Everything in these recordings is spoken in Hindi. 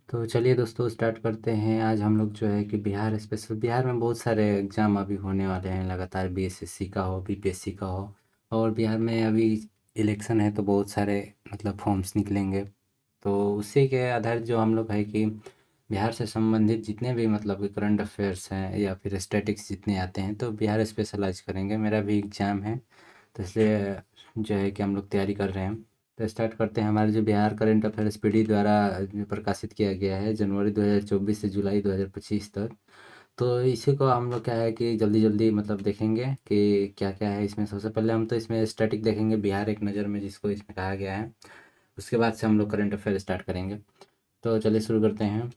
तो चलिए दोस्तों स्टार्ट करते हैं। आज हम लोग जो है कि बिहार स्पेशल, बिहार में बहुत सारे एग्ज़ाम अभी होने वाले हैं लगातार, बीएसएससी का हो, बीपीएससी का हो। और बिहार में अभी इलेक्शन है तो बहुत सारे मतलब फॉर्म्स निकलेंगे। तो उसी के आधारित जो हम लोग है कि बिहार से संबंधित जितने भी मतलब कि करंट अफेयर्स हैं या फिर स्टैटिक्स जितने आते हैं तो बिहार स्पेशलाइज करेंगे। मेरा भी एग्ज़ाम है तो इसलिए जो है कि हम लोग तैयारी कर रहे हैं। तो स्टार्ट करते हैं। हमारे जो बिहार करंट अफेयर्स पीडी द्वारा जो प्रकाशित किया गया है जनवरी 2024 से जुलाई 2025 तक। तो इसी को हम लोग क्या है कि जल्दी जल्दी मतलब देखेंगे कि क्या क्या है इसमें। सबसे पहले हम तो इसमें स्टैटिक देखेंगे, बिहार एक नज़र में जिसको इसमें कहा गया है। उसके बाद से हम लोग करंट अफेयर स्टार्ट करेंगे। तो चलिए शुरू करते हैं।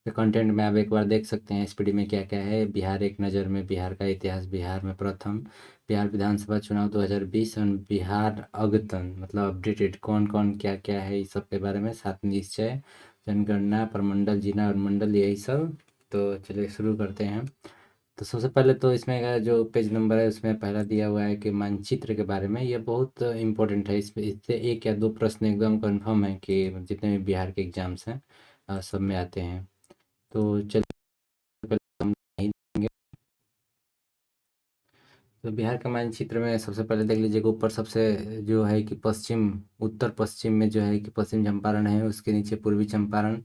तो कंटेंट में आप एक बार देख सकते हैं एसपीडी में क्या क्या है। बिहार एक नज़र में, बिहार का इतिहास, बिहार में प्रथम, बिहार विधानसभा चुनाव 2020 और बिहार अद्यतन मतलब अपडेटेड कौन कौन क्या क्या है इस सब के बारे में, सात निश्चय, जनगणना, प्रमंडल, जिला और मंडल, यही सब। तो चलिए शुरू करते हैं। तो सबसे पहले तो इसमें का जो पेज नंबर है उसमें पहला दिया हुआ है कि मानचित्र के बारे में। ये बहुत इंपॉर्टेंट है। इसमें इससे एक या दो प्रश्न एकदम कंफर्म है कि जितने भी बिहार के एग्जाम्स हैं सब में आते हैं। तो चलिए पहले हम यही देखेंगे। तो बिहार का मानचित्र में सबसे पहले देख लीजिएगा, ऊपर सबसे जो है कि पश्चिम, उत्तर पश्चिम में जो है कि पश्चिम चंपारण है, उसके नीचे पूर्वी चंपारण,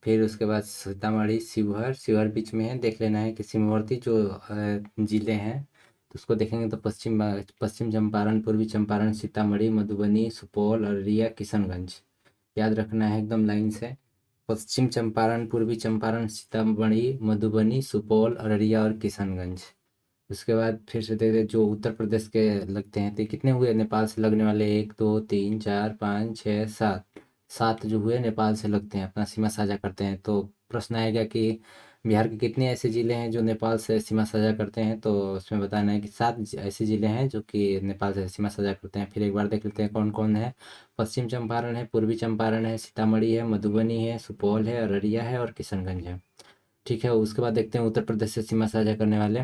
फिर उसके बाद सीतामढ़ी, शिवहर, शिवहर बीच में है। देख लेना है कि सीमावर्ती जो जिले हैं तो उसको देखेंगे तो पश्चिम चंपारण, पूर्वी चंपारण, सीतामढ़ी, मधुबनी, सुपौल, अररिया, किशनगंज। याद रखना है एकदम लाइन से। पश्चिम चंपारण, पूर्वी चंपारण, सीतामढ़ी, मधुबनी, सुपौल, अररिया और किशनगंज। उसके बाद फिर से देखते जो उत्तर प्रदेश के लगते हैं तो कितने हुए नेपाल से लगने वाले, एक दो तीन चार पाँच छः सात। सात जो हुए नेपाल से लगते हैं, अपना सीमा साझा करते हैं। तो प्रश्न आएगा कि बिहार के कितने ऐसे ज़िले हैं जो नेपाल से सीमा साझा करते हैं। तो उसमें बताना है कि सात ऐसे ज़िले हैं जो कि नेपाल से सीमा साझा करते हैं। फिर एक बार देख लेते हैं कौन कौन है। पश्चिम चंपारण है, पूर्वी चंपारण है, सीतामढ़ी है, मधुबनी है, सुपौल है, अररिया है और किशनगंज है। ठीक है, उसके बाद देखते हैं उत्तर प्रदेश से सीमा साझा करने वाले।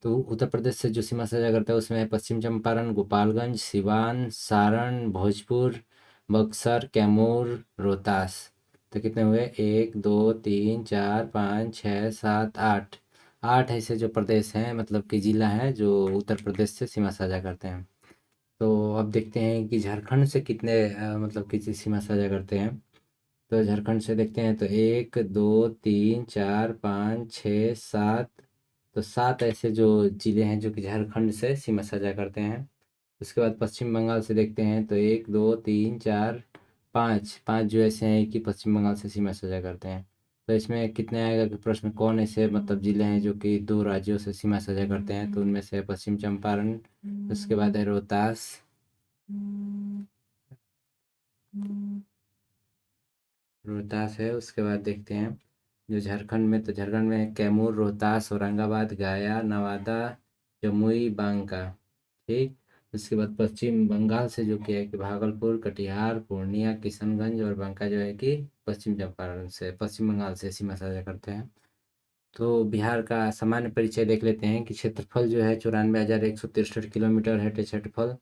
तो उत्तर प्रदेश से जो सीमा साझा करता है उसमें है पश्चिम चंपारण, गोपालगंज, सिवान, सारण, भोजपुर, बक्सर, कैमूर, रोहतास। तो कितने हुए, एक दो तीन चार पाँच छः सात आठ। आठ ऐसे जो प्रदेश हैं मतलब कि जिला हैं जो उत्तर प्रदेश से सीमा साझा करते हैं। तो अब देखते हैं कि झारखंड से कितने मतलब कि सीमा साझा करते हैं। तो झारखंड से देखते हैं तो एक दो तीन चार पाँच छः सात। तो सात ऐसे जो जिले हैं जो कि झारखंड से सीमा साझा करते हैं। उसके बाद पश्चिम बंगाल से देखते हैं तो एक दो तीन चार पाँच, पाँच जो ऐसे हैं कि पश्चिम बंगाल से सीमा साझा करते हैं। तो इसमें कितने आएगा कि प्रश्न, कौन ऐसे मतलब जिले हैं जो कि दो राज्यों से सीमा साझा करते हैं। तो उनमें से है पश्चिम चंपारण, उसके बाद है रोहतास, रोहतास है। उसके बाद देखते हैं जो झारखंड में, तो झारखंड में है कैमूर, रोहतास, औरंगाबाद, गया, नवादा, जमुई, बांका। ठीक। उसके बाद पश्चिम बंगाल से जो कि है कि भागलपुर, कटिहार, पूर्णिया, किशनगंज और बांका जो है कि पश्चिम चंपारण से, पश्चिम बंगाल से सीमा साझा करते हैं। तो बिहार का सामान्य परिचय देख लेते हैं कि क्षेत्रफल जो है 94,163 किलोमीटर है क्षेत्रफल।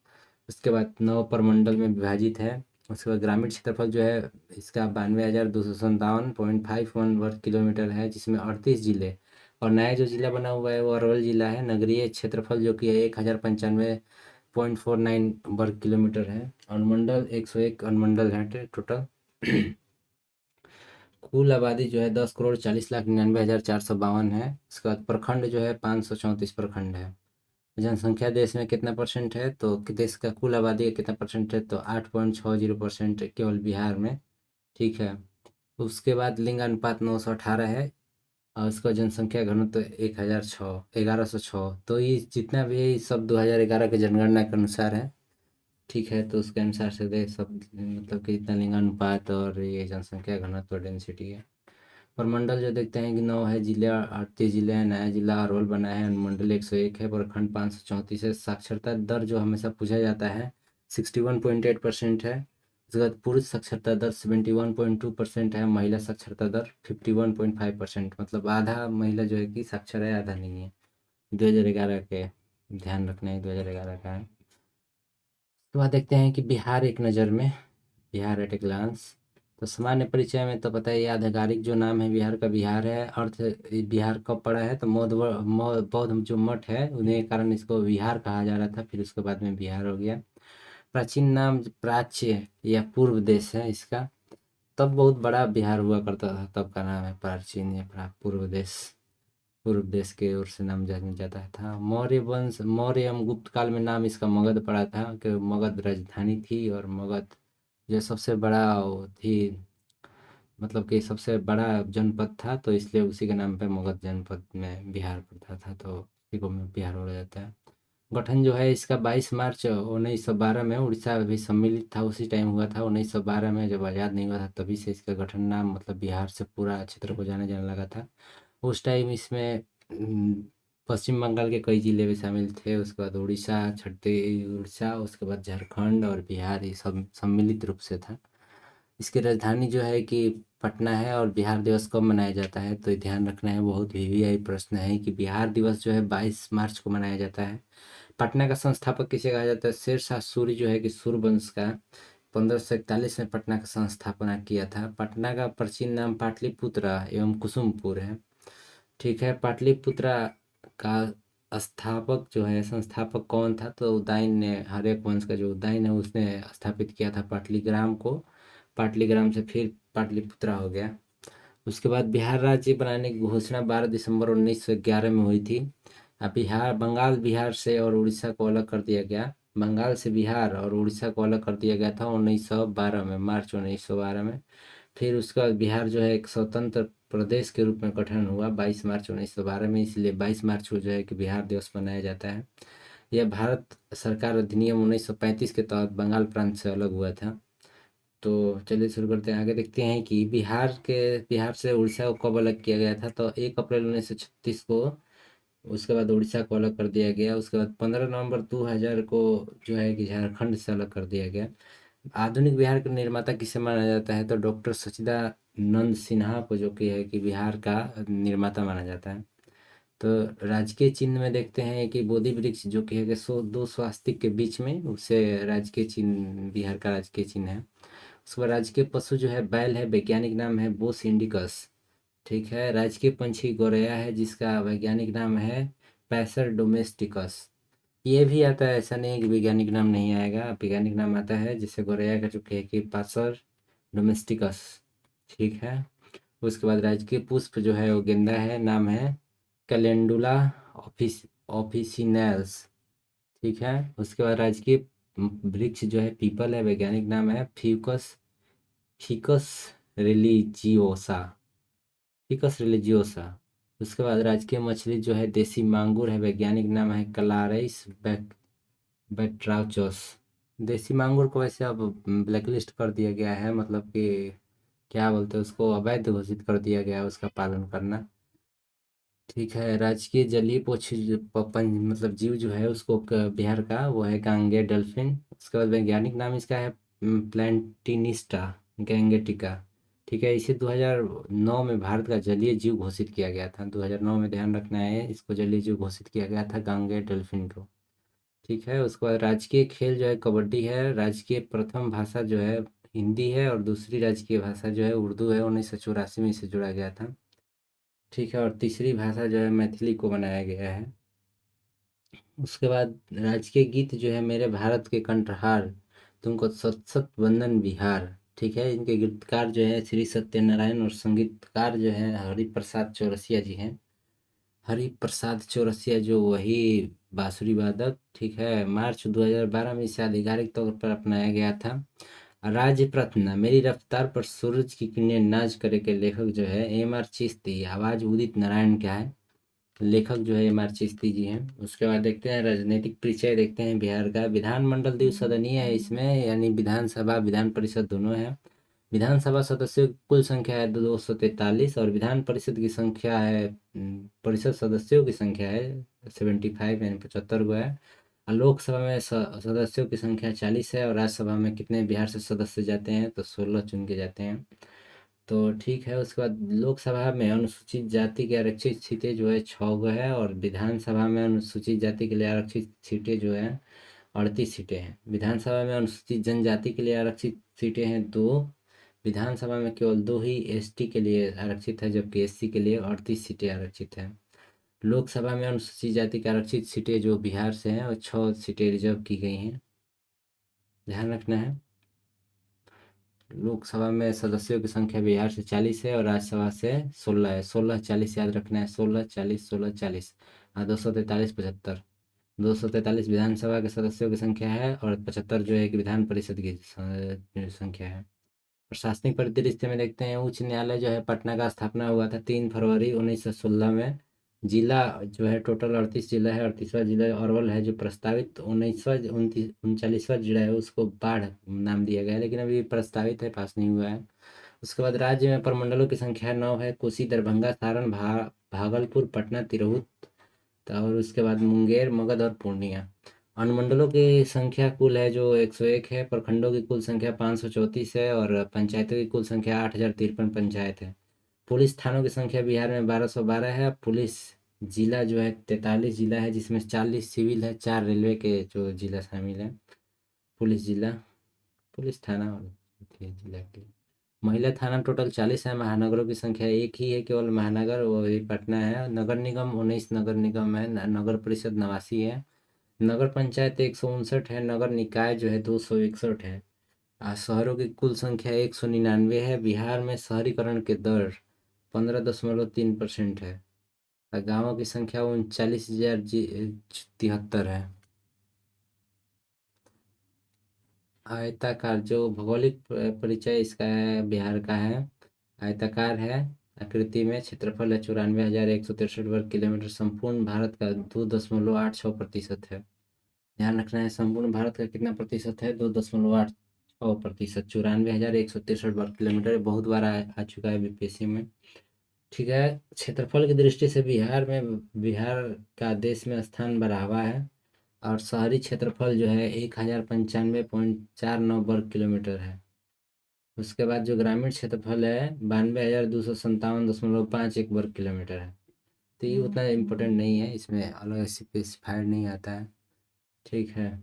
उसके बाद 9 प्रमंडल में विभाजित है। उसके बाद ग्रामीण क्षेत्रफल जो है इसका 92,257.51 वर्ग किलोमीटर है, जिसमें 38 जिले। और नया जो जिला बना हुआ है वो अरवल जिला है। नगरीय क्षेत्रफल जो कि है 1,095.49 वर्ग किलोमीटर है। अनुमंडल 101 अनुमंडल है टोटल। कुल आबादी जो है 10,40,99,452 है। उसके बाद प्रखंड जो है 534 प्रखंड है। जनसंख्या देश में कितना परसेंट है, तो कि देश का कुल आबादी का कितना परसेंट है, तो 8.60% केवल बिहार में। ठीक है। उसके बाद लिंग अनुपात 918 है। और उसका जनसंख्या घनत्व 1106। तो ये जितना भी है ये सब 2011 के जनगणना के अनुसार है। ठीक है, तो उसके अनुसार से देख सब मतलब कि इतना लिंग अनुपात और ये जनसंख्या घनत्व डेंसिटी है। प्रमंडल जो देखते हैं कि 9 है, जिले 38 जिले हैं। नया जिला अरवल बना है। अनुमंडल 101 है, प्रखंड 534 है। साक्षरता दर जो हमेशा पूछा जाता है 61.8% है। उसके बाद पुरुष साक्षरता दर 71.2% है। महिला साक्षरता दर 51.5%, मतलब आधा महिला जो है कि साक्षर है, आधा नहीं है। 2011 के, ध्यान रखना है 2011 का है। तो वह देखते हैं कि बिहार एक नज़र में, बिहार एट ए ग्लांस। तो सामान्य परिचय में तो पता है, ये आधिकारिक जो नाम है बिहार का, बिहार है। अर्थ बिहार कब पड़ा है, तो बौद्ध जो मठ है उन्हीं के कारण इसको बिहार कहा जा रहा था, फिर उसके बाद में बिहार हो गया। प्राचीन नाम प्राच्य या पूर्व देश है इसका। तब बहुत बड़ा बिहार हुआ करता था, तब का नाम है प्राचीन या पूर्व देश। पूर्व देश के ओर से नाम जाना जाता था। मौर्य वंश, मौर्य एवं गुप्त काल में नाम इसका मगध पड़ा था, कि मगध राजधानी थी। और मगध जो सबसे बड़ा वो थी, मतलब कि सबसे बड़ा जनपद था, तो इसलिए उसी के नाम पे मगध जनपद में बिहार पड़ता था, तो उसी को में बिहार बोला जाता है। गठन जो है इसका 22 मार्च 1912 में, उड़ीसा भी सम्मिलित था उसी टाइम हुआ था। 1912 में जब आज़ाद नहीं हुआ था, तभी से इसका गठन नाम, मतलब बिहार से पूरा क्षेत्र को जाने जाने लगा था। उस टाइम इसमें पश्चिम बंगाल के कई जिले भी शामिल थे। उसके बाद उड़ीसा, उड़ीसा, उसके बाद झारखंड और बिहार, ये सब सम्मिलित रूप से था। इसकी राजधानी जो है कि पटना है। और बिहार दिवस कब मनाया जाता है, तो ये ध्यान रखना है, बहुत वीवीआई प्रश्न है कि बिहार दिवस जो है 22 मार्च को मनाया जाता है। पटना का संस्थापक किसे कहा जाता है, शेरशाह सूरी जो है कि सूर्यवंश का 1541 में पटना का संस्थापना किया था। पटना का प्राचीन नाम पाटलिपुत्रा एवं कुसुमपुर है। ठीक है, पाटलिपुत्रा का स्थापक जो है, संस्थापक कौन था, तो उदयन ने, हर्यक वंश का जो उदयन है उसने स्थापित किया था पाटलिग्राम को। पाटलिग्राम से फिर पाटलिपुत्रा हो गया। उसके बाद बिहार राज्य बनाने की घोषणा 12 दिसंबर 1911 में हुई थी। अब बिहार, बंगाल बिहार से और उड़ीसा को अलग कर दिया गया। बंगाल से बिहार और उड़ीसा को अलग कर दिया गया था 1912 में, मार्च 1912 में। फिर उसके बाद बिहार जो है एक स्वतंत्र प्रदेश के रूप में गठन हुआ 22 मार्च 1912 में, इसलिए 22 मार्च को जो है कि बिहार दिवस मनाया जाता है। यह भारत सरकार अधिनियम 1935 के तहत बंगाल प्रांत से अलग हुआ था। तो चलिए शुरू करते हैं, आगे देखते हैं कि बिहार से उड़ीसा को कब अलग किया गया था, तो 1 अप्रैल 1936 को। उसके बाद उड़ीसा को अलग कर दिया गया। उसके बाद 15 नवंबर 2000 को जो है कि झारखंड से अलग कर दिया गया। आधुनिक बिहार के निर्माता किसे माना जाता है, तो डॉक्टर सच्चिदानंद सिन्हा को, जो कि है कि बिहार का निर्माता माना जाता है। तो राजकीय चिन्ह में देखते हैं कि बोधि वृक्ष, जो कि है कि दो स्वास्तिक के बीच में, उसे राजकीय चिन्ह, बिहार का राजकीय चिन्ह है। उसके बाद राजकीय पशु जो है बैल है, वैज्ञानिक नाम है बोस इंडिकस। ठीक है, राजकीय पंछी गौरैया है, जिसका वैज्ञानिक नाम है पैसर डोमेस्टिकस। ये भी आता है, ऐसा नहीं है कि वैज्ञानिक नाम नहीं आएगा, वैज्ञानिक नाम आता है, जिससे गौरैया का जो कि पैसर डोमेस्टिकस। ठीक है। उसके बाद राजकीय पुष्प जो है वो गेंदा है, नाम है कैलेंडुला ऑफिसिनैल्स। ठीक है। उसके बाद राजकीय वृक्ष जो है पीपल है, वैज्ञानिक नाम है फिकस रिलीजियोसा। Ficus religiosa. उसके बाद राजकीय मछली जो है देसी मांगुर है, वैज्ञानिक नाम है कलारेस बैट्राचोस। देसी मांगुर को वैसे अब ब्लैक लिस्ट कर दिया गया है, मतलब कि क्या बोलते हैं उसको, अवैध घोषित कर दिया गया है उसका पालन करना। ठीक है। राजकीय जलीय मतलब जीव जो है उसको बिहार का वो है गांगे डल्फिन। उसके बाद वैज्ञानिक नाम इसका है प्लैंटिनिस्टा गैंगेटिका। ठीक है। इसे 2009 में भारत का जलीय जीव घोषित किया गया था। 2009 में, ध्यान रखना है, इसको जलीय जीव घोषित किया गया था, गांगे डल्फिन को। ठीक है। उसके बाद राजकीय खेल जो है कबड्डी है। राजकीय प्रथम भाषा जो है हिंदी है, और दूसरी राजकीय भाषा जो है उर्दू है, 1984 में इसे जोड़ा गया था। ठीक है। और तीसरी भाषा जो है मैथिली को बनाया गया है। उसके बाद राजकीय गीत जो है मेरे भारत के कंठहार तुमको सत सत वंदन बिहार। ठीक है। इनके गीतकार जो है श्री सत्यनारायण, और संगीतकार जो है हरिप्रसाद चौरसिया जी हैं। हरिप्रसाद चौरसिया जो वही बांसुरी वादक। ठीक है। मार्च 2012 में इसे आधिकारिक तौर पर अपनाया गया था। राज्य प्रथना मेरी रफ्तार पर सूरज की किरणें नाच करे के लेखक जो है M.R. चिश्ती। आवाज उदित नारायण का है, लेखक जो है M.R. चिश्ती जी हैं। उसके बाद देखते हैं राजनीतिक परिचय, देखते हैं बिहार का। विधानमंडल द्विसदनीय है इसमें, यानी विधानसभा विधान परिषद दोनों है। विधानसभा सदस्यों की कुल संख्या है 243, और विधान परिषद की संख्या है, परिषद सदस्यों की संख्या है 75, यानी 75 गो है। और लोकसभा में सदस्यों की संख्या 40 है। और राज्यसभा में कितने बिहार से सदस्य जाते हैं, तो 16 चुन के जाते हैं। तो ठीक है। उसके बाद लोकसभा में अनुसूचित जाति की आरक्षित सीटें जो है 6 गो है, और विधानसभा में अनुसूचित जाति के लिए आरक्षित सीटें जो है 38 सीटें हैं। विधानसभा में अनुसूचित जनजाति के लिए आरक्षित सीटें हैं 2, विधानसभा में केवल 2 ही एसटी के लिए आरक्षित है, जबकि एससी के लिए 38 सीटें आरक्षित हैं। लोकसभा में अनुसूचित जाति की आरक्षित सीटें जो बिहार से हैं और 6 सीटें रिजर्व की गई हैं, ध्यान रखना है। लोकसभा में सदस्यों की संख्या बिहार से 40 है और राज्यसभा से 16 है। 16-40 याद रखना है, 16-40, 16-40। हाँ, 243, 75। 243 विधानसभा के सदस्यों की संख्या है और 75 जो है कि विधान परिषद की संख्या है। प्रशासनिक परिदृश्य में देखते हैं, उच्च न्यायालय जो है पटना का स्थापना हुआ था 3 फरवरी 1916 में। जिला जो है टोटल 38 जिला है। 38वां जिला अरवल है, जो प्रस्तावित 39वां जिला है उसको बाढ़ नाम दिया गया है, लेकिन अभी प्रस्तावित है, पास नहीं हुआ है। उसके बाद राज्य में प्रमंडलों की संख्या 9 है। कोसी, दरभंगा, सारण, भागलपुर, पटना, तिरहुत और उसके बाद मुंगेर, मगध और पूर्णिया। अनुमंडलों की संख्या कुल है जो 101 है। प्रखंडों की कुल संख्या 534 है और पंचायतों की कुल संख्या 8053 पंचायत है। पुलिस थानों की संख्या बिहार में 1212 है। पुलिस जिला जो है 43 जिला है, जिसमें 40 सिविल है, 4 रेलवे के जो जिला शामिल है। पुलिस जिला, पुलिस थाना और जिला के। महिला थाना टोटल 40 है। महानगरों की संख्या एक ही है केवल महानगर, वो भी पटना है। नगर निगम 19 नगर निगम है। नगर परिषद 89 है। नगर पंचायत 159 है। नगर निकाय जो है 261 है। शहरों की कुल संख्या 199 है। बिहार में शहरीकरण के दर 15.3% है और गांवों की संख्या 39,073 है। आयताकार जो भौगोलिक परिचय इसका है, बिहार का है। आयताकार है आकृति में। क्षेत्रफल है 94,163 वर्ग किलोमीटर। संपूर्ण भारत का 2.86% है। ध्यान रखना है, संपूर्ण भारत का कितना प्रतिशत है? 2.86%। 94,163 वर्ग किलोमीटर। बहुत बार आ चुका है बीपीएससी में। ठीक है। क्षेत्रफल की दृष्टि से बिहार का देश में स्थान बराबर है और शहरी क्षेत्रफल जो है 1,095.49 वर्ग किलोमीटर है। उसके बाद जो ग्रामीण क्षेत्रफल है 92,257.51 वर्ग किलोमीटर है। तो ये उतना इम्पोर्टेंट नहीं है, इसमें अलग स्पेसिफाइड नहीं आता है। ठीक है।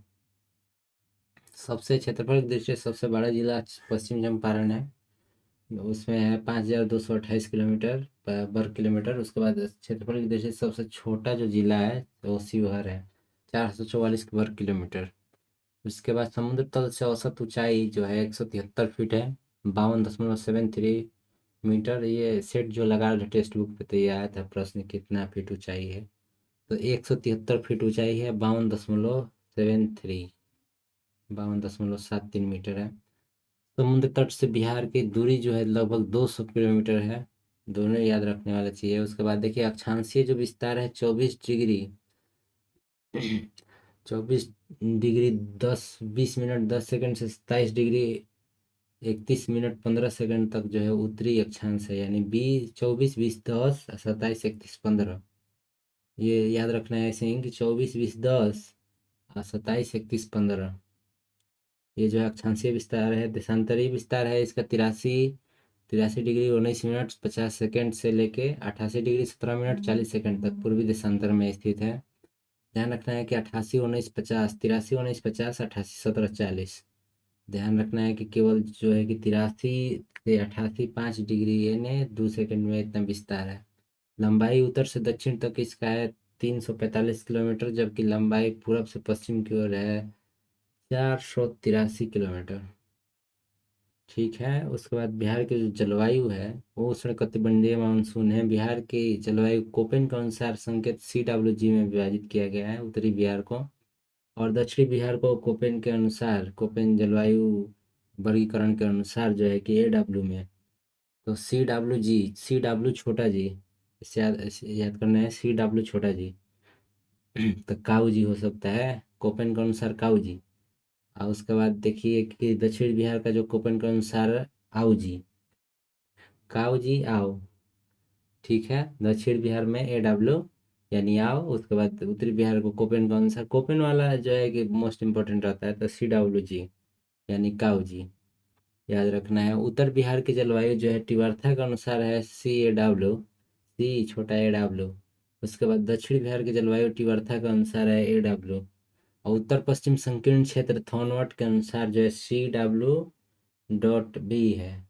सबसे क्षेत्रफल की दृष्टि से सबसे बड़ा जिला पश्चिम चंपारण है। उसमें है 5,228 किलोमीटर वर्ग किलोमीटर। उसके बाद क्षेत्रफल की दृष्टि से सबसे छोटा जो जिला है वो शिवहर है, 444 वर्ग किलोमीटर। उसके बाद समुद्र तल से औसत ऊंचाई जो है 173 फीट है, 52.73 मीटर। ये सेट जो लगा टेक्स्ट बुक पे, तो ये आया था प्रश्न कितना फीट ऊंचाई है, तो 173 फीट ऊंचाई है। 52.73 है। समुद्र तट से बिहार की दूरी जो है लगभग 200 किलोमीटर है। दोनों याद रखने वाला चीज़ है। उसके बाद देखिए अक्षांशीय जो विस्तार है 24 डिग्री 24 डिग्री 10 20 मिनट 10 सेकंड से 27 डिग्री 31 मिनट 15 सेकंड तक जो है उत्तरी अक्षांश है, यानी 24 20 20 10 27 31 15। ये याद रखना है ऐसे ही कि 24 20 10 और 27 31 15। ये जो है अक्षांशीय विस्तार है। देशांतरीय विस्तार है इसका 83 डिग्री 19 मिनट 50 सेकंड से लेके 88 डिग्री 17 मिनट 40 सेकंड तक पूर्वी देशांतर में स्थित है। ध्यान रखना है कि 88 19 50, 83 19 50, 88 17 40। ध्यान रखना है कि केवल जो है कि 83 से 88 5 डिग्री यानी 2 सेकंड में इतना विस्तार है। लंबाई उत्तर से दक्षिण तक इसका है 345 किलोमीटर, जबकि लंबाई पूरब से पश्चिम की ओर है 483 किलोमीटर। ठीक है। उसके बाद बिहार की जो जलवायु है वो उष्णकटिबंधीय मानसून है। बिहार की जलवायु कोपेन के अनुसार संकेत CWG में विभाजित किया गया है, उत्तरी बिहार को, और दक्षिणी बिहार को कोपेन के अनुसार, कोपेन जलवायु वर्गीकरण के अनुसार जो है कि AW में। तो CW छोटा जी, इसे याद करना है, CW छोटा जी। तो काऊ जी हो सकता है कोपेन के अनुसार, काऊ जी। और उसके बाद देखिए कि दक्षिण बिहार का जो कोपेन के अनुसार आओ जी, काऊ जी आओ। ठीक है। दक्षिण बिहार में AW यानी आओ। उसके बाद उत्तरी बिहार को कोपेन के अनुसार, कोपेन वाला जो है कि मोस्ट इम्पोर्टेंट रहता है, तो CWG यानी काऊ जी याद रखना है। उत्तर बिहार की जलवायु जो है तिवर्था के अनुसार है CAW, सी छोटा AW। उसके बाद दक्षिण बिहार की जलवायु तिवर्था के अनुसार है AW। और उत्तर पश्चिम संकीर्ण क्षेत्र थॉनवट के अनुसार जो है CW.B है।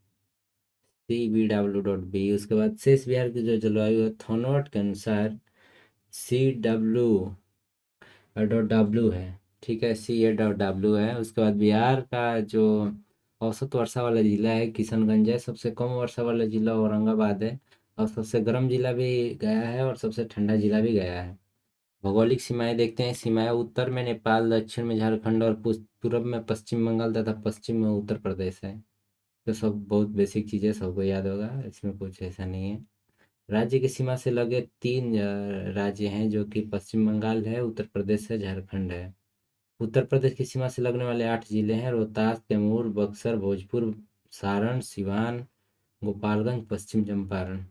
CBW.B। उसके बाद शेष बिहार की जो जलवायु है थॉनवट के अनुसार CW.W है। ठीक है, CA.W है। उसके बाद बिहार का जो औसत वर्षा वाला जिला है किशनगंज है। सबसे कम वर्षा वाला जिला औरंगाबाद है। और सबसे गर्म जिला भी गया है और सबसे ठंडा जिला भी गया है। भौगोलिक सीमाएं देखते हैं। सीमाएं उत्तर में नेपाल, दक्षिण में झारखंड और पूर्व में पश्चिम बंगाल तथा पश्चिम में उत्तर प्रदेश है। तो सब बहुत बेसिक चीज़ें सबको याद होगा, इसमें कुछ ऐसा नहीं है। राज्य की सीमा से लगे तीन राज्य हैं जो कि पश्चिम बंगाल है, उत्तर प्रदेश है, झारखंड है। उत्तर प्रदेश की सीमा से लगने वाले 8 जिले हैं: रोहतास, कैमूर, बक्सर, भोजपुर, सारण, सिवान, गोपालगंज, पश्चिम चंपारण।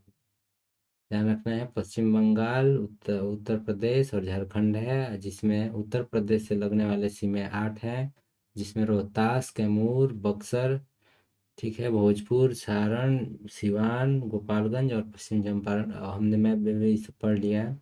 ध्यान रखना है, पश्चिम बंगाल, उत्तर उत्तर प्रदेश और झारखंड है, जिसमें उत्तर प्रदेश से लगने वाले सीमे 8 हैं, जिसमें रोहतास, कैमूर, बक्सर, ठीक है, भोजपुर, सारण, सिवान, गोपालगंज और पश्चिम चंपारण। हमने मैप में भी सब पढ़ लिया है।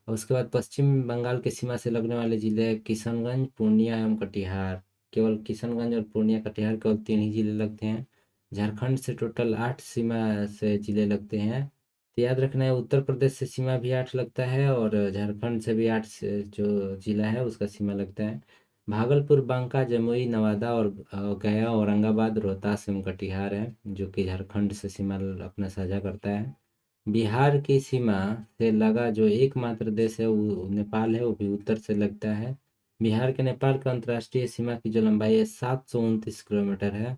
और उसके बाद पश्चिम बंगाल की सीमा से लगने वाले जिले हैं किशनगंज, पूर्णिया एवं कटिहार। केवल किशनगंज और पूर्णिया कटिहार केवल 3 ही जिले लगते हैं। झारखंड से टोटल 8 सीमा से जिले लगते हैं। तो याद रखना है, उत्तर प्रदेश से सीमा भी 8 लगता है और झारखंड से भी 8 से जो जिला है उसका सीमा लगता है। भागलपुर, बांका, जमुई, नवादा और गया, औरंगाबाद, रोहतास एवं कटिहार है जो कि झारखंड से सीमा अपना साझा करता है। बिहार की सीमा से लगा जो एकमात्र देश है वो नेपाल है, वो भी उत्तर से लगता है। बिहार के नेपाल का अंतर्राष्ट्रीय सीमा की जो लंबाई है 729 किलोमीटर है।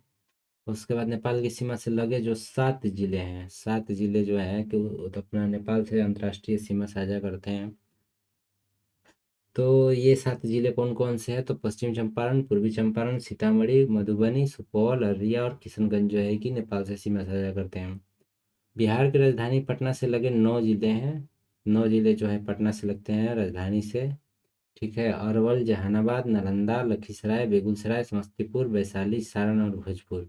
उसके बाद नेपाल की सीमा से लगे जो 7 जिले हैं, 7 जिले जो हैं कि वो तो अपना नेपाल से अंतर्राष्ट्रीय सीमा साझा करते हैं। तो ये 7 जिले कौन कौन से हैं? तो पश्चिम चंपारण, पूर्वी चंपारण, सीतामढ़ी, मधुबनी, सुपौल, अररिया और किशनगंज जो है कि नेपाल से सीमा साझा करते हैं। बिहार की राजधानी पटना से लगे 9 जिले हैं। 9 जिले जो है पटना से लगते हैं राजधानी से। ठीक है, अरवल, जहानाबाद, नालंदा, लखीसराय, बेगूसराय, समस्तीपुर, वैशाली, सारण और भोजपुर।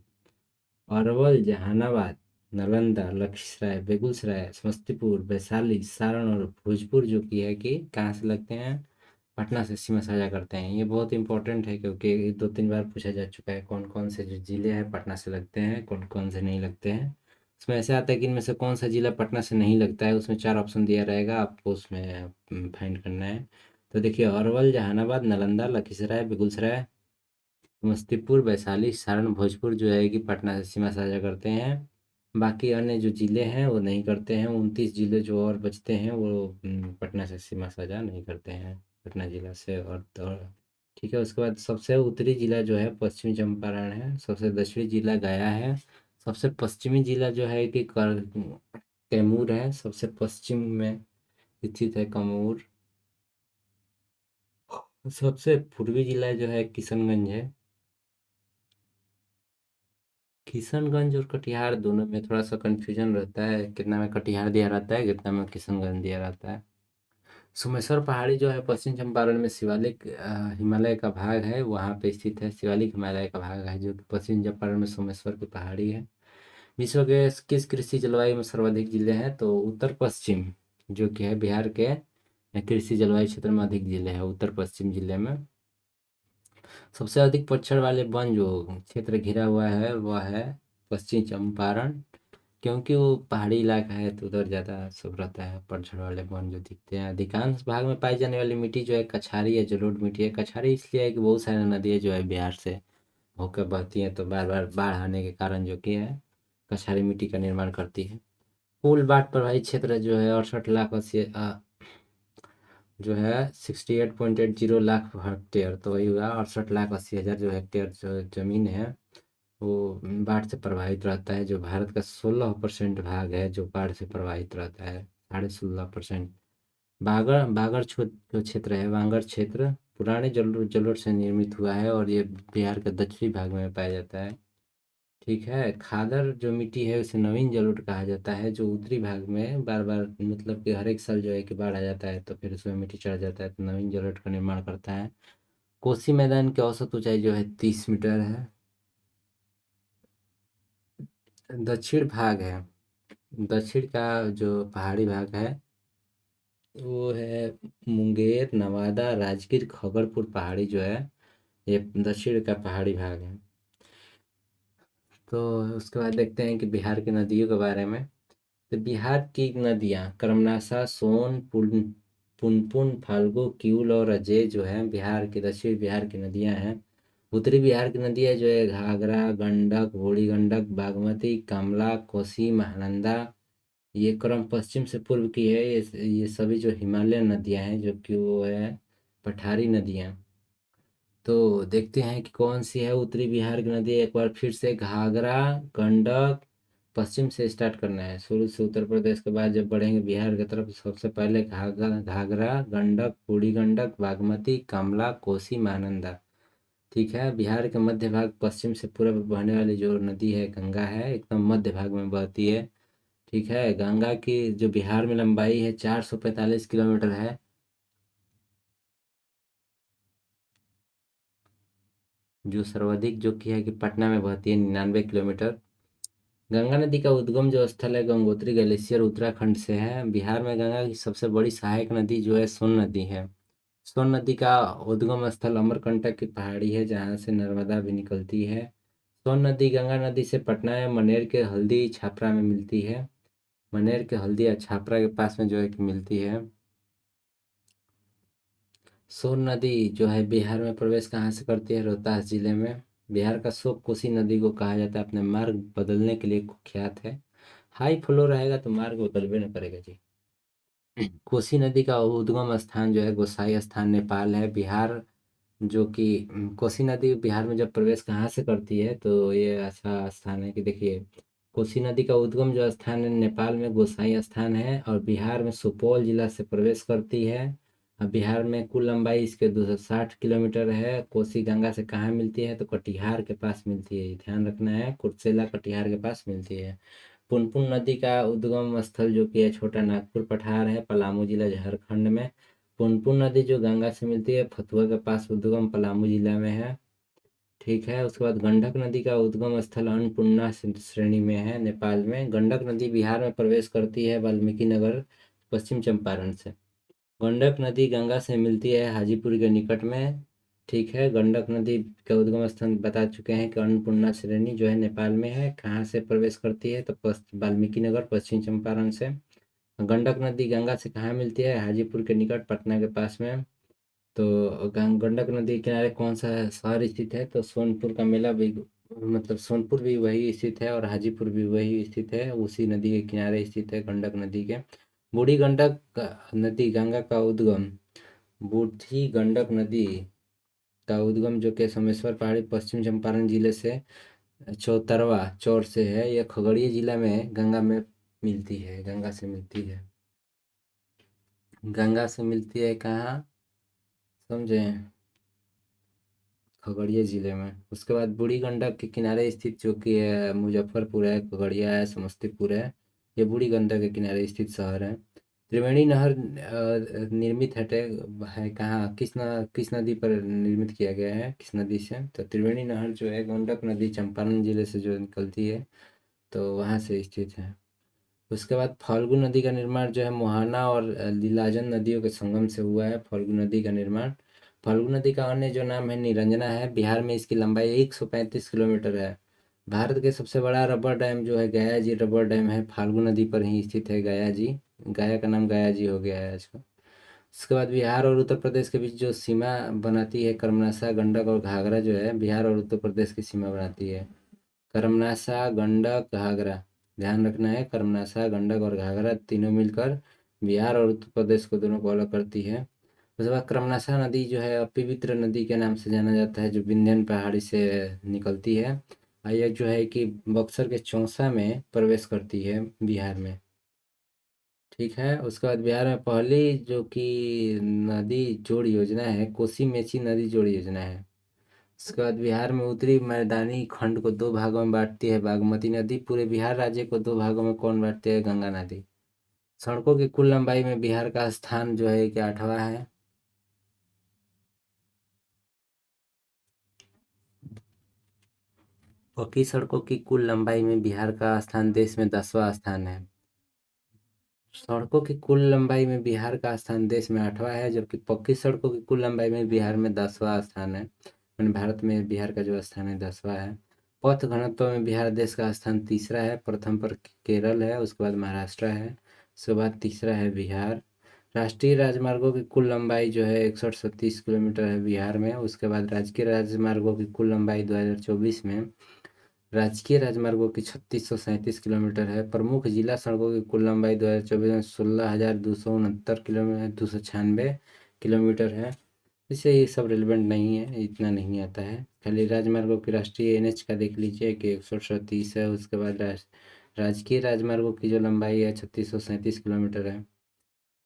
अरवल, जहानाबाद, नालंदा, लखीसराय, बेगूसराय, समस्तीपुर, वैशाली, सारण और भोजपुर जो कि है कि कहाँ से लगते हैं? पटना से सीमा साझा करते हैं। ये बहुत इंपॉर्टेंट है क्योंकि 2-3 बार पूछा जा चुका है कौन कौन से जो जिले हैं पटना से लगते हैं, कौन कौन से नहीं लगते हैं। उसमें ऐसे आता है कि इनमें से कौन सा जिला पटना से नहीं लगता है, उसमें 4 ऑप्शन दिया रहेगा, आपको उसमें फाइंड करना है। तो देखिए, अरवल, जहानाबाद, नालंदा, लखीसराय, बेगूसराय, समस्तीपुर, वैशाली, सारण, भोजपुर जो है कि पटना से सीमा साझा करते हैं। बाकी अन्य जो जिले हैं वो नहीं करते हैं। 29 जिले जो और बचते हैं वो पटना से सीमा साझा नहीं करते हैं, पटना जिला से। और ठीक है, उसके बाद सबसे उत्तरी जिला जो है पश्चिमी चंपारण है। सबसे दक्षिणी जिला गया है। सबसे पश्चिमी जिला जो है कि कैमूर है, सबसे पश्चिम में स्थित है कैमूर। सबसे पूर्वी जिला जो है किशनगंज है। किशनगंज और कटिहार दोनों में थोड़ा सा कन्फ्यूजन रहता है, कितना में कटिहार दिया रहता है, कितना में किशनगंज दिया रहता है। सोमेश्वर पहाड़ी जो है पश्चिम चंपारण में शिवालिक हिमालय का भाग है, वहाँ पे स्थित है। शिवालिक हिमालय का भाग है जो कि पश्चिम चंपारण में सोमेश्वर की पहाड़ी है। विश्व के किस कृषि जलवायु में सर्वाधिक जिले हैं? तो उत्तर पश्चिम जो कि है बिहार के कृषि जलवायु क्षेत्र में अधिक जिले हैं, उत्तर पश्चिम जिले में। सबसे अधिक पतझड़ वाले वन जो क्षेत्र घिरा हुआ है वह है पश्चिम चंपारण, क्योंकि वो पहाड़ी इलाका है तो उधर ज़्यादा सब रहता है, पतझड़ वाले वन जो दिखते हैं। अधिकांश भाग में पाई जाने वाली मिट्टी जो है कछारी या जलोढ़ मिट्टी है। कछारी इसलिए है कि बहुत सारी नदियाँ जो है बिहार से होकर बहती हैं, तो बार बार बाढ़ आने के कारण जो कि है कछारी मिट्टी का निर्माण करती है। कुल बाढ़ प्रभावित क्षेत्र जो है 68 लाख 80 जो है 68.80 लाख हेक्टेयर, तो वही हुआ 68 लाख 80 हज़ार जो हेक्टेयर जो जमीन है वो बाढ़ से प्रभावित रहता है। जो भारत का 16% भाग है जो बाढ़ से प्रभावित रहता है, 16.5%। बागड़ बागड़ जो क्षेत्र है, वागड़ क्षेत्र पुराने जलोढ़ जलोढ़ से निर्मित हुआ है और ये बिहार के दक्षिणी भाग में पाया जाता है। ठीक है, खादर जो मिट्टी है उसे नवीन जलोढ़ कहा जाता है, जो उत्तरी भाग में बार बार मतलब कि हर एक साल जो है कि बाढ़ आ जाता है तो फिर उसमें मिट्टी चढ़ जाता है तो नवीन जलोढ़ का निर्माण करता है। कोसी मैदान की औसत ऊंचाई जो है 30 मीटर है। दक्षिण भाग है, दक्षिण का जो पहाड़ी भाग है वो है मुंगेर, नवादा, राजगीर, खगड़पुर पहाड़ी जो है ये दक्षिण का पहाड़ी भाग है। तो उसके बाद देखते हैं कि बिहार की नदियों के बारे में। तो बिहार की नदियाँ कर्मनाशा, सोन, पुनपुन, फाल्गु, किऊल और अजय जो है बिहार की, दक्षिण बिहार की नदियाँ हैं। उत्तरी बिहार की नदियाँ जो है घाघरा, गंडक, बूढ़ी गंडक, बागमती, कमला, कोसी, महानंदा। ये क्रम पश्चिम से पूर्व की है। ये सभी जो हिमालयन नदियाँ हैं, जो कि वो है पठारी नदियाँ। तो देखते हैं कि कौन सी है उत्तरी बिहार की नदी। एक बार फिर से घाघरा, गंडक, पश्चिम से स्टार्ट करना है, शुरू से उत्तर प्रदेश के बाद जब बढ़ेंगे बिहार की तरफ, सबसे पहले घाघरा, घाघरा, गंडक, बूढ़ी गंडक, बागमती, कमला, कोसी, महानंदा। ठीक है। बिहार के मध्य भाग पश्चिम से पूर्व बहने वाली जो नदी है गंगा है, एकदम मध्य भाग में बहती है। ठीक है। गंगा की जो बिहार में लंबाई है 445 किलोमीटर है। जो सर्वाधिक जो कि है कि पटना में बहती है 99 किलोमीटर। गंगा नदी का उद्गम जो स्थल है गंगोत्री ग्लेशियर उत्तराखंड से है। बिहार में गंगा की सबसे बड़ी सहायक नदी जो है सोन नदी है। सोन नदी का उद्गम स्थल अमरकंटक की पहाड़ी है, जहाँ से नर्मदा भी निकलती है। सोन नदी गंगा नदी से पटना में मनेर के हल्दी छापरा में मिलती है। मनेर के हल्दी या छापरा के पास में जो है कि मिलती है। सोन नदी जो है बिहार में प्रवेश कहाँ से करती है? रोहतास जिले में। बिहार का शोक कोसी नदी को कहा जाता है, अपने मार्ग बदलने के लिए कुख्यात है। हाई फ्लो रहेगा तो मार्ग बदलबे न करेगा जी। कोसी नदी का उद्गम स्थान जो है गोसाई स्थान नेपाल है। बिहार जो कि कोसी नदी बिहार में जब प्रवेश कहाँ से करती है, तो ये ऐसा स्थान है कि देखिए, कोसी नदी का उद्गम जो स्थान है नेपाल में गोसाई स्थान है, और बिहार में सुपौल जिला से प्रवेश करती है। और बिहार में कुल लंबाई इसके 260 किलोमीटर है। कोसी गंगा से कहाँ मिलती है? तो कटिहार के पास मिलती है, ये ध्यान रखना है, कुर्सेला कटिहार के पास मिलती है। पुनपुन नदी का उद्गम स्थल जो कि है छोटा नागपुर पठार है, पलामू जिला झारखंड में। पुनपुन नदी जो गंगा से मिलती है फतुहा के पास उद्गम पलामू जिला में है। ठीक है। उसके बाद गंडक नदी का उद्गम स्थल अन्नपूर्णा श्रेणी में है, नेपाल में। गंडक नदी बिहार में प्रवेश करती है वाल्मीकि नगर, पश्चिम चंपारण से। गंडक नदी गंगा से मिलती है हाजीपुर के निकट में। ठीक है। गंडक नदी का उद्गम स्थान बता चुके हैं कि अन्नपूर्णा श्रेणी जो है नेपाल में है। कहाँ से प्रवेश करती है? तो वाल्मीकि नगर, पश्चिम चंपारण से। गंडक नदी गंगा से कहाँ मिलती है? हाजीपुर के निकट, पटना के पास में। तो गंडक नदी के किनारे कौन सा शहर स्थित है? तो सोनपुर का मेला भी, मतलब सोनपुर भी वही स्थित है और हाजीपुर भी वही स्थित है, उसी नदी के किनारे स्थित है गंडक नदी के। बूढ़ी गंडक नदी गंगा का उद्गम, बूढ़ी गंडक नदी का उद्गम जो कि सोमेश्वर पहाड़ी, पश्चिम चंपारण जिले से चौतरवा चौर से है। यह खगड़िया जिला में गंगा में मिलती है, गंगा से मिलती है। गंगा से मिलती है कहाँ? समझे? खगड़िया जिले में। उसके बाद बूढ़ी गंडक के किनारे स्थित जो कि है मुजफ्फरपुर है, खगड़िया है, समस्तीपुर है। ये बूढ़ी गंडक के किनारे स्थित शहर है। त्रिवेणी नहर निर्मित है कहाँ? किस नदी पर निर्मित किया गया है, किस नदी से? तो त्रिवेणी नहर जो है गंडक नदी चंपारण जिले से जो निकलती है, तो वहाँ से स्थित है। उसके बाद फाल्गु नदी का निर्माण जो है मोहाना और लीलाजन नदियों के संगम से हुआ है। फाल्गु नदी का निर्माण। फाल्गु नदी का अन्य जो नाम है निरंजना है। बिहार में इसकी लंबाई 135 किलोमीटर है। भारत के सबसे बड़ा रबर डैम जो है गया जी रबर डैम है, फाल्गु नदी पर ही स्थित है गया जी। गया का नाम गया जी हो गया है आजकल। उसके बाद बिहार और उत्तर प्रदेश के बीच जो सीमा बनाती है कर्मनाशा, गंडक और घाघरा जो है बिहार और उत्तर प्रदेश की सीमा बनाती है। कर्मनाशा, गंडक, घाघरा, ध्यान रखना है। कर्मनाशा, गंडक और घाघरा तीनों मिलकर बिहार और उत्तर प्रदेश को दोनों को अलग करती है। उसके बाद कर्मनाशा नदी जो है पवित्र नदी के नाम से जाना जाता है, जो विंध्यन पहाड़ी से निकलती है। और यह जो है कि बक्सर के चौसा में प्रवेश करती है बिहार में। ठीक है। उसके बाद बिहार में पहली जो कि नदी जोड़ योजना है कोसी मेची नदी जोड़ योजना है। उसके बाद बिहार में उत्तरी मैदानी खंड को दो भागों में बांटती है बागमती नदी। पूरे बिहार राज्य को दो भागों में कौन बांटती है? गंगा नदी। सड़कों की कुल लंबाई में बिहार का स्थान जो है कि 8वां है। पक्की सड़कों की कुल लंबाई में बिहार का स्थान देश में 10वां स्थान है। सड़कों की कुल लंबाई में बिहार का स्थान देश में 8वां है, जबकि पक्की सड़कों की कुल लंबाई में बिहार में 10वां स्थान है। भारत में बिहार का जो स्थान है 10वां है। पथ घनत्व में बिहार देश का स्थान तीसरा है, प्रथम पर केरल है, उसके बाद महाराष्ट्र है, उसके बाद तीसरा है बिहार। राष्ट्रीय राजमार्गों की कुल लंबाई जो है 6137 किलोमीटर है बिहार में। उसके बाद राजकीय राजमार्गों की कुल लंबाई 2024 में राजकीय राजमार्गों की 3637 किलोमीटर है। प्रमुख जिला सड़कों की कुल लंबाई 2024 में 16,269 किलोमीटर 296 किलोमीटर है। इससे ये सब रिलेवेंट नहीं है, इतना नहीं आता है। खाली राजमार्गों की राष्ट्रीय एनएच का देख लीजिए कि 130 है। उसके बाद राजकीय राजमार्गों की जो लंबाई है 3637 किलोमीटर है।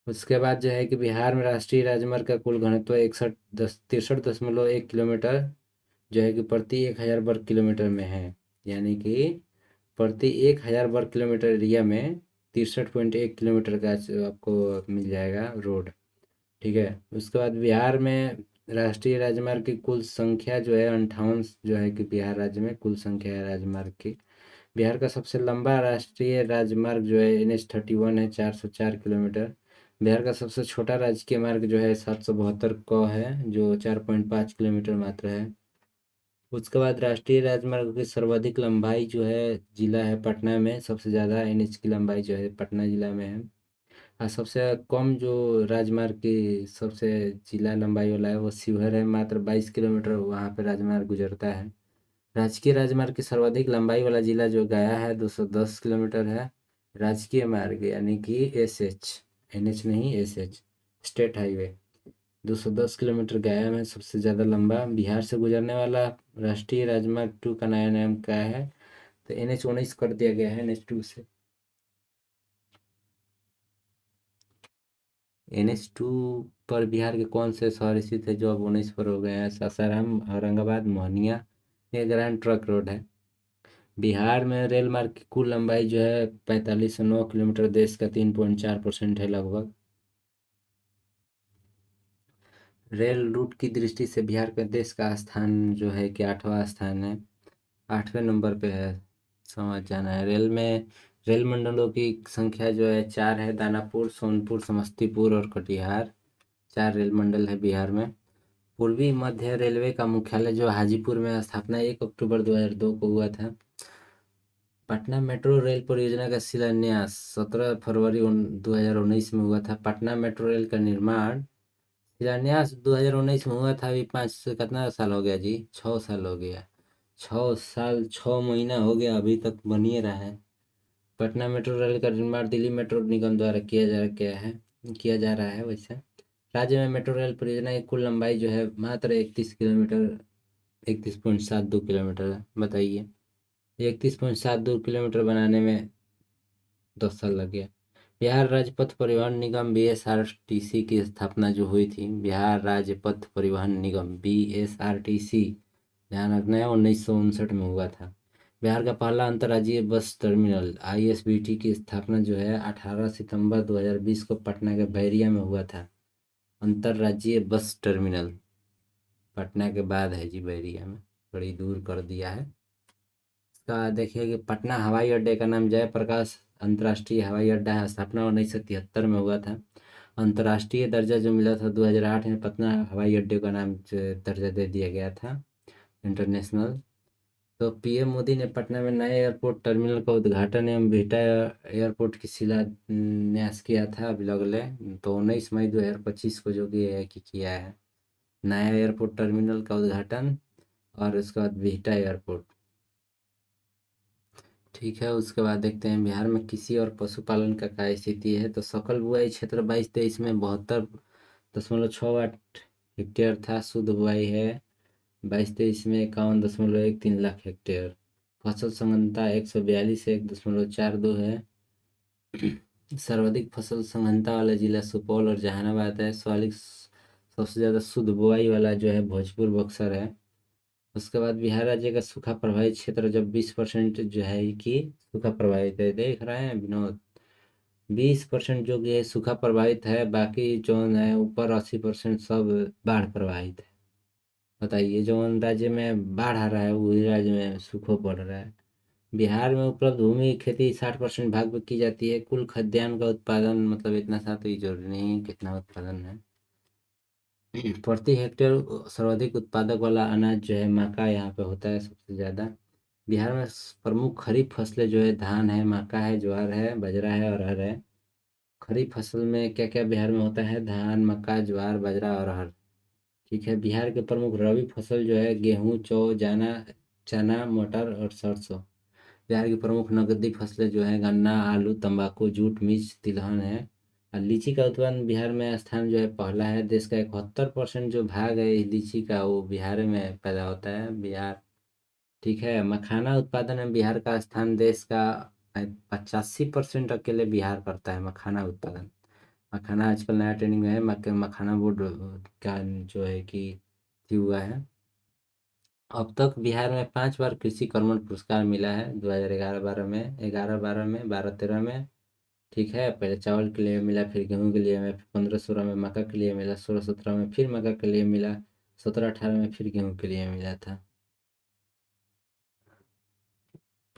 उसके बाद जो है कि बिहार में राष्ट्रीय राजमार्ग का कुल घनत्व 63.1 किलोमीटर जो है कि प्रति 1000 वर्ग किलोमीटर में है। यानी कि प्रति 1000 वर्ग किलोमीटर एरिया में 63.1 किलोमीटर का आपको मिल जाएगा रोड। ठीक है। उसके बाद बिहार में राष्ट्रीय राजमार्ग की कुल संख्या जो है 58 जो है कि बिहार राज्य में कुल संख्या है राजमार्ग की। बिहार का सबसे लंबा राष्ट्रीय राजमार्ग जो है NH-31 है 404 किलोमीटर। बिहार का सबसे छोटा राजकीय मार्ग जो है 772 है जो 4.5 किलोमीटर मात्र है। उसके बाद राष्ट्रीय राजमार्ग की सर्वाधिक लंबाई जो है जिला है पटना में, सबसे ज़्यादा NH की लंबाई जो है पटना जिला में है। और सबसे कम जो राजमार्ग की सबसे जिला लंबाई वाला है वो शिवहर है, मात्र 22 किलोमीटर वहाँ पे राजमार्ग गुजरता है। राजकीय राजमार्ग की सर्वाधिक लंबाई वाला जिला जो गया है 210 किलोमीटर है। राजकीय मार्ग यानी कि SH, NH नहीं SH, स्टेट हाईवे 210 किलोमीटर गया में सबसे ज़्यादा लंबा बिहार से गुजरने वाला राष्ट्रीय राजमार्ग 2 का नया नाम क्या है, तो NH-19 कर दिया गया है NH-2 से। NH-2 पर बिहार के कौन से शहर स्थित है जो अब 19 पर हो गए हैं? सासाराम, औरंगाबाद, मोहनिया। ये ग्रैंड ट्रक रोड है। बिहार में रेल मार्ग की कुल लंबाई जो है 4509 किलोमीटर, देश का 3.4% है लगभग। रेल रूट की दृष्टि से बिहार का देश का स्थान जो है कि 8वां स्थान है, 8वें नंबर पे है, समझ जाना है। रेल मंडलों की संख्या जो है 4 है, दानापुर, सोनपुर, समस्तीपुर और कटिहार। 4 रेल मंडल है बिहार में। पूर्वी मध्य रेलवे का मुख्यालय जो हाजीपुर में स्थापना 1 अक्टूबर 2002 को हुआ था। पटना मेट्रो रेल परियोजना का शिलान्यास 17 फरवरी 2019 में हुआ था। पटना मेट्रो रेल का निर्माण शिलान्यास 2019 में हुआ था। अभी 5 से कितना साल हो गया जी? 6 साल हो गया। 6 साल 6 महीना हो गया, अभी तक बन ही रहा है। पटना मेट्रो रेल का निर्माण दिल्ली मेट्रो निगम द्वारा किया जा रहा है। वैसे राज्य में मेट्रो रेल परियोजना की कुल लंबाई जो है मात्र 31 किलोमीटर, 31.72 किलोमीटर है। बताइए, 31.72 किलोमीटर बनाने में 10 साल लग गया। बिहार राज्य पथ परिवहन निगम BSRTC की स्थापना जो हुई थी, बिहार राज्य पथ परिवहन निगम BSRTC, ध्यान रखना है, 1959 में हुआ था। बिहार का पहला अंतर्राज्यीय बस टर्मिनल ISBT की स्थापना जो है 18 सितंबर 2020 को पटना के बैरिया में हुआ था। अंतर्राज्यीय बस टर्मिनल पटना के बाद है जी, बैरिया में, बड़ी दूर कर दिया है। इसका देखिए कि पटना हवाई अड्डे का नाम जयप्रकाश अंतर्राष्ट्रीय हवाई अड्डा है, स्थापना 1973 में हुआ था। अंतर्राष्ट्रीय दर्जा जो मिला था 2008 में, पटना हवाई अड्डे का नाम दर्जा दे दिया गया था इंटरनेशनल। तो PM मोदी ने पटना में नए एयरपोर्ट टर्मिनल का उद्घाटन एवं बिहटा एयरपोर्ट की शिलान्यास किया था अभी लगले, तो 19 मई 2025 को जो कि है कि किया है नया एयरपोर्ट टर्मिनल का उद्घाटन, और उसके बाद बिहटा एयरपोर्ट। ठीक है। उसके बाद देखते हैं बिहार में कृषि और पशुपालन का क्या स्थिति है। तो सकल बुआई क्षेत्र 22-23 में 72.68 हेक्टेयर था, शुद्ध बुआई है। 22-23 में 51.13 लाख हेक्टेयर। फसल संघनता 142 है, 1.42 है। सर्वाधिक फसल संघनता वाला जिला सुपौल और जहानाबाद है। सर्वाधिक सबसे ज़्यादा शुद्ध बुआई वाला जो है भोजपुर बक्सर है। उसके बाद बिहार राज्य का सूखा प्रभावित क्षेत्र जब 20% जो है कि सूखा प्रभावित है, देख रहे हैं विनोद, 20% जो कि है सूखा प्रभावित है, बाकी जो है ऊपर 80% सब बाढ़ प्रभावित है। बताइए, जो राज्य में बाढ़ आ रहा है वही राज्य में सूखा पड़ रहा है। बिहार में उपलब्ध भूमि की खेती 60% भाग में की जाती है। कुल खाद्यान्न का उत्पादन मतलब इतना सा तो ये जरूरी नहीं है कितना उत्पादन है। प्रति हेक्टेयर सर्वाधिक उत्पादक वाला अनाज जो है मक्का यहाँ पे होता है सबसे ज़्यादा। बिहार में प्रमुख खरीफ फसलें जो है धान है, मक्का है, ज्वार है, बाजरा है और अरहर है। खरीफ फसल में क्या क्या बिहार में होता है? धान, मक्का, ज्वार, बाजरा और अरहर। ठीक है। बिहार के प्रमुख रबी फसल जो है गेहूँ, जौ, चना, मटर और सरसों। बिहार की प्रमुख नकदी फसलें जो हैं गन्ना, आलू, तंबाकू, जूट, मिर्च, तिलहन है। और लीची का उत्पादन बिहार में स्थान जो है पहला है। देश का 71% जो भाग है इस लीची का वो बिहार में पैदा होता है। बिहार। ठीक है। मखाना उत्पादन में बिहार का स्थान देश का 85% अकेले बिहार करता है मखाना उत्पादन। मखाना आजकल नया ट्रेंडिंग में है। मखाना बोर्ड का जो है कि हुआ है। अब तक बिहार में 5 बार कृषि कर्मण पुरस्कार मिला है। 2011-12 में, 11-12 में, 12-13 में। ठीक है। पहले चावल के लिए मिला, फिर गेहूं के लिए मिला, फिर 15-16 में मक्का के लिए मिला, 16-17 में फिर मक्का के लिए मिला, 17-18 में फिर गेहूं के लिए मिला था।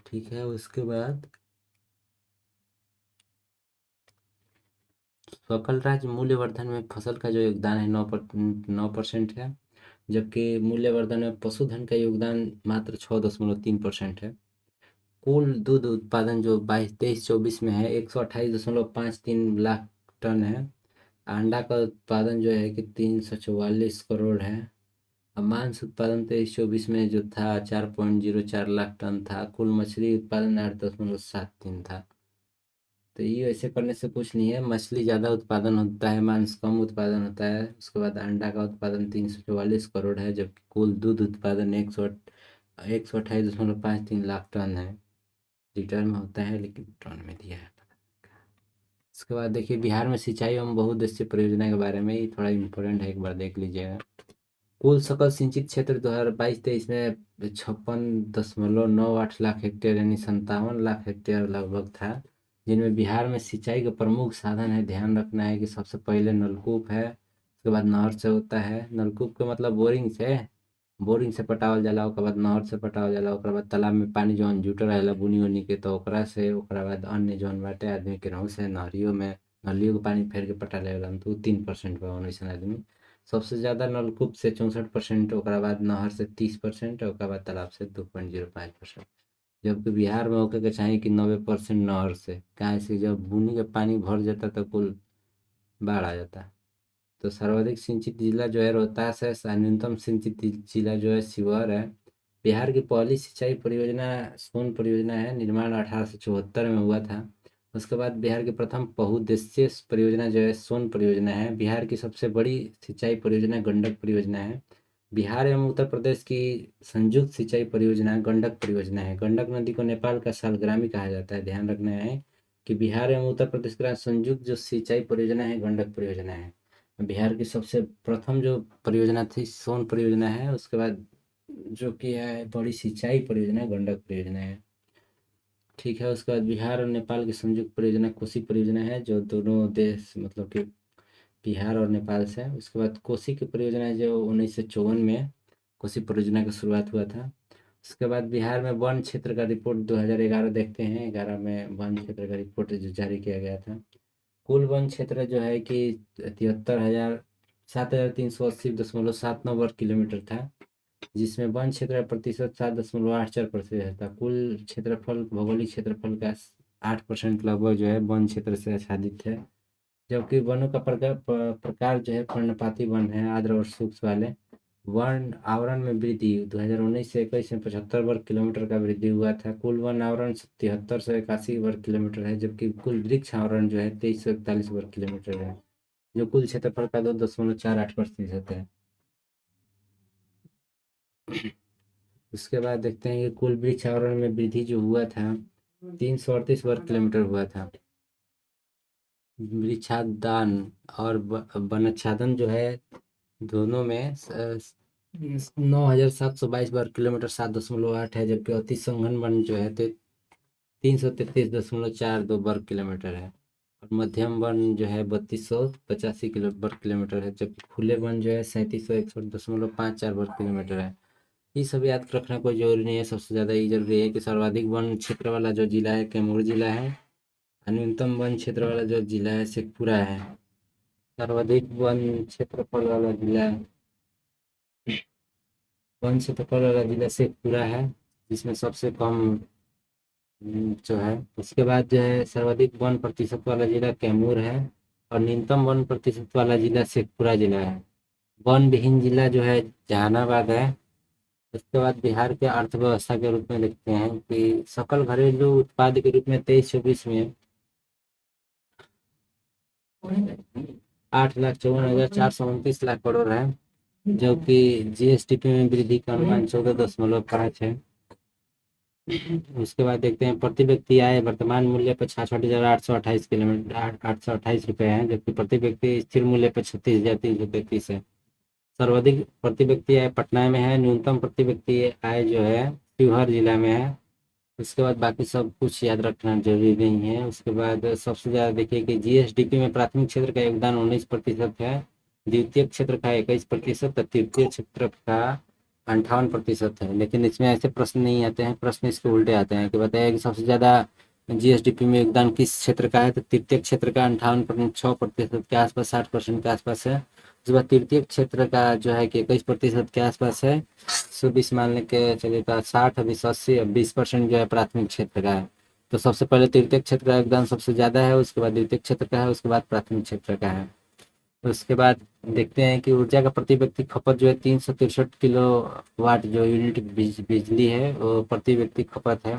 ठीक है। उसके बाद सकल राज्य मूल्यवर्धन में फसल का जो योगदान है 9% है। जबकि मूल्यवर्धन में पशुधन का योगदान मात्र 6.3% है। कुल दूध उत्पादन जो 22-23-24 में है 128.53 लाख टन है। अंडा का उत्पादन जो है कि 344 करोड़ है। और मांस उत्पादन 23-24 में जो था 4.04 लाख टन था। कुल मछली उत्पादन 8.73 था। तो ये ऐसे करने से कुछ नहीं है। मछली ज़्यादा उत्पादन होता है, मांस कम उत्पादन होता है। उसके बाद अंडा का उत्पादन 344 करोड़ है, जबकि कुल दूध उत्पादन 128.53 लाख टन है। लीटर में होता है लेकिन टन में दिया है। इसके बाद देखिए बिहार में सिंचाई एवं बहुउद्देशीय परियोजना के बारे में, ये थोड़ा इम्पोर्टेंट है, एक बार देख लीजिएगा। कुल सकल सिंचित क्षेत्र 2022-23 में 56.98 लाख हेक्टेयर यानी 57 लाख हेक्टेयर लगभग था। जिनमें बिहार में सिंचाई के प्रमुख साधन है। ध्यान रखना है कि सबसे पहले नलकूप है, उसके बाद नहर से होता है। नलकूप के मतलब बोरिंग से पटावल जाला, ओकर बाद नहर से पटावल जाला, ओकर बाद तालाब में पानी जौन जुटल रहेला बुनी उनी के तो ओकरा से, ओकरा बाद अन्य जौन बाटे आदमी के रहू से नहरियों में नलियों के पानी फेर के पटा लेवला तो 3% बा वैसन आदमी। सबसे ज़्यादा नलकूप से 64%, ओकरा बाद नहर से 30%, ओकरा बाद तालाब से 2.05%। जबकि बिहार में होके के चाही कि 90% नहर से, काहे से जब बुनी के पानी भर जाता तो कुल बाढ़ आ जाता। तो सर्वाधिक सिंचित जिला जो है रोहतास है। न्यूनतम सिंचित जिला जो है शिवहर है। बिहार की पहली सिंचाई परियोजना सोन परियोजना है। निर्माण 1874 में हुआ था। उसके बाद बिहार की प्रथम बहुउद्देशीय परियोजना जो है सोन परियोजना है। बिहार की सबसे बड़ी सिंचाई परियोजना गंडक परियोजना है। बिहार एवं उत्तर प्रदेश की संयुक्त सिंचाई परियोजना गंडक परियोजना है। गंडक नदी को नेपाल का सालग्रामी कहा जाता है। ध्यान रखना है कि बिहार एवं उत्तर प्रदेश का संयुक्त जो सिंचाई परियोजना है गंडक परियोजना है। बिहार की सबसे प्रथम जो परियोजना थी सोन परियोजना है। उसके बाद जो कि है बड़ी सिंचाई परियोजना गंडक परियोजना है। ठीक है। उसके बाद बिहार और नेपाल की संयुक्त परियोजना कोसी परियोजना है, जो दोनों देश मतलब कि बिहार और नेपाल से है। उसके बाद कोसी की परियोजना है जो 1954 में कोसी परियोजना की शुरुआत हुआ था। उसके बाद बिहार में वन क्षेत्र का रिपोर्ट 2011 देखते हैं। 11 में वन क्षेत्र का रिपोर्ट जो जारी किया गया था। कुल वन क्षेत्र जो है कि 73,007,380.79 वर्ग किलोमीटर था। जिसमें वन क्षेत्र का प्रतिशत 7.84% था। कुल क्षेत्रफल भौगोलिक क्षेत्रफल का 8% लगभग जो है वन क्षेत्र से आच्छादित है। जबकि वनों का प्रकार जो है पर्णपाती वन है, आर्द्र और शुष्क वाले। वन आवरण में वृद्धि 2019 से 21 में 75 वर्ग किलोमीटर का वृद्धि हुआ था। कुल वन आवरण 7381 वर्ग किलोमीटर है, जबकि कुल वृक्ष आवरण जो है 2341 वर्ग किलोमीटर है, जो कुल क्षेत्रफल का 2.48% है। उसके बाद देखते हैं कि कुल वृक्ष आवरण में वृद्धि जो हुआ था 338 वर्ग किलोमीटर हुआ था। वृक्षादान और वनाच्छादन जो है दोनों में 9,722 वर्ग किलोमीटर 7.8 है। जबकि अति संघन वन जो है 333.42 वर्ग किलोमीटर है। और मध्यम वन जो है 3285 वर्ग किलोमीटर है। जबकि खुले वन जो है 3761.54 वर्ग किलोमीटर है। ये सब याद रखना कोई जरूरी नहीं है। सबसे ज़्यादा ये जरूरी है कि सर्वाधिक वन क्षेत्र वाला जो जिला है कैमूर जिला है। और न्यूनतम वन क्षेत्र वाला जो जिला है शेखपुरा है। सर्वाधिक क्षेत्रफल वाला जिला शेखपुरा है। जिसमें सबसे कम जो है। उसके बाद जो है सर्वाधिक वन प्रतिशत वाला जिला कैमूर है और न्यूनतम वन प्रतिशत वाला जिला शेखपुरा जिला है। वन विहीन जिला जो है जहानाबाद है। उसके बाद बिहार के अर्थव्यवस्था के रूप में देखते हैं कि सकल घरेलू उत्पाद के रूप में 23-24 में 8,54,429 लाख करोड़ है, जो कि जीएसडीपी में वृद्धि का अनुमान 14.5 है। उसके बाद देखते हैं प्रति व्यक्ति आय वर्तमान मूल्य पर 66,828 रुपये है, जबकि प्रति व्यक्ति स्थिर मूल्य पर 36,330 है। सर्वाधिक प्रति व्यक्ति आय पटना में है, न्यूनतम प्रति व्यक्ति आय जो है शिवहर जिला में है। उसके बाद बाकी सब कुछ याद रखना जरूरी नहीं है। उसके बाद सबसे ज़्यादा देखिए कि जीएसडीपी में प्राथमिक क्षेत्र का योगदान 19% है, द्वितीय क्षेत्र का 21% और तृतीय क्षेत्र का 58% है। लेकिन इसमें ऐसे प्रश्न नहीं आते हैं, प्रश्न इसके उल्टे आते हैं कि बताइए कि सबसे ज़्यादा जीएसडीपी में योगदान किस क्षेत्र का है, तो तृतीय क्षेत्र का 58.6% के आसपास, 60% के आसपास है। उसके बाद तृतीय क्षेत्र का जो है कि 21% के आसपास है। 120 मान लेके चलिए तो 60, 20, 80, 20% जो है प्राथमिक क्षेत्र का है। तो सबसे पहले तृतीय क्षेत्र का योगदान सबसे ज़्यादा है, उसके बाद द्वितीय क्षेत्र का है, उसके बाद प्राथमिक क्षेत्र का है। उसके बाद देखते हैं कि ऊर्जा का प्रति व्यक्ति खपत जो है 363 किलो वाट जो यूनिट बिजली है वो प्रति व्यक्ति खपत है।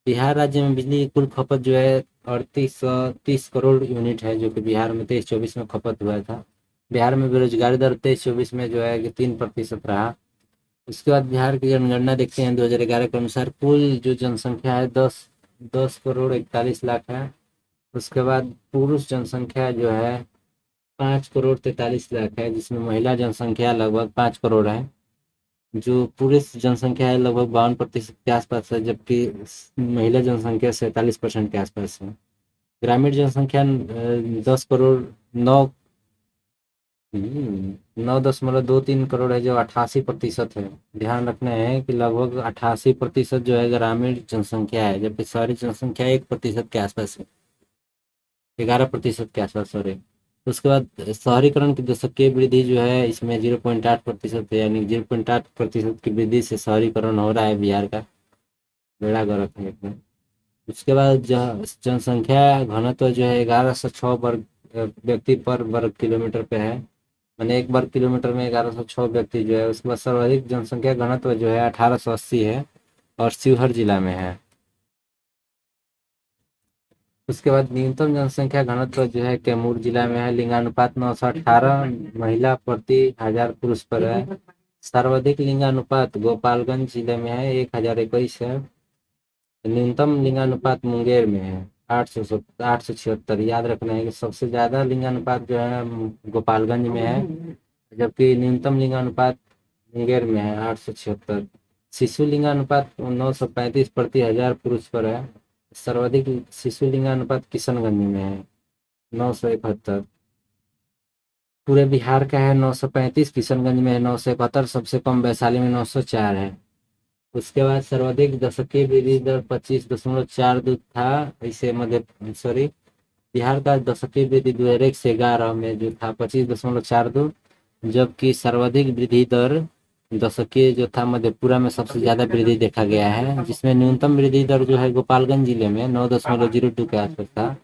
बिहार राज्य में बिजली की कुल खपत जो है 3830 करोड़ यूनिट है, जो कि बिहार में 23-24 में खपत हुआ था। बिहार में बेरोजगारी दर 23-24 में जो है कि 3% रहा। उसके बाद बिहार की जनगणना देखते हैं 2011 के अनुसार कुल जो जनसंख्या है 10 करोड़ 41 लाख है। उसके बाद पुरुष जनसंख्या जो है 5 करोड़ 43 लाख है, जिसमें महिला जनसंख्या लगभग 5 करोड़ है। जो पुरुष जनसंख्या है लगभग 52% के आसपास है, जबकि महिला जनसंख्या 47% के आसपास है। ग्रामीण जनसंख्या 9.23 करोड़ है, जो 88% है। ध्यान रखना है कि लगभग 88% जो है ग्रामीण जनसंख्या है, जबकि शहरी जनसंख्या 1% के आसपास है, 11% के आसपास, सॉरी। उसके बाद शहरीकरण की दशकीय वृद्धि जो है इसमें 0.8% है, यानी 0.8% की वृद्धि से शहरीकरण हो रहा है बिहार का। बेड़ा गर्क है एकदम। उसके बाद जनसंख्या घनत्व जो है 1106 वर्ग व्यक्ति पर वर्ग किलोमीटर पे है, मैंने 1 वर्ग किलोमीटर में 1106 व्यक्ति जो है। उसके बाद सर्वाधिक जनसंख्या घनत्व जो है 1880 है और शिवहर जिला में है। उसके बाद न्यूनतम जनसंख्या घनत्व जो है कैमूर जिला में है, लिंगानुपात 918 महिला प्रति 1000 पुरुष पर है। सर्वाधिक लिंगानुपात गोपालगंज जिले में है, 1021 है। न्यूनतम लिंगानुपात मुंगेर में है, 876। याद रखना है कि सबसे ज्यादा लिंगानुपात जो है गोपालगंज में है, जबकि न्यूनतम लिंगानुपात मुंगेर में है, 876। शिशु लिंगानुपात 935 प्रति 1000 पुरुष पर है। सर्वाधिक शिशु लिंगानुपात किशनगंज में है, 971। पूरे बिहार का है 935, किशनगंज में है 971, सबसे कम वैशाली में 904 है। उसके बाद सर्वाधिक दशकीय वृद्धि दर 25.42 था, इसे मध्य सॉरी बिहार का दशकीय वृद्धि 2001 से 11 में जो था 25.42, जबकि सर्वाधिक वृद्धि दर दशकीय जो था मधेपुरा में सबसे ज्यादा वृद्धि देखा गया है, जिसमें न्यूनतम वृद्धि दर जो है गोपालगंज जिले में 9.02 के आसपास था।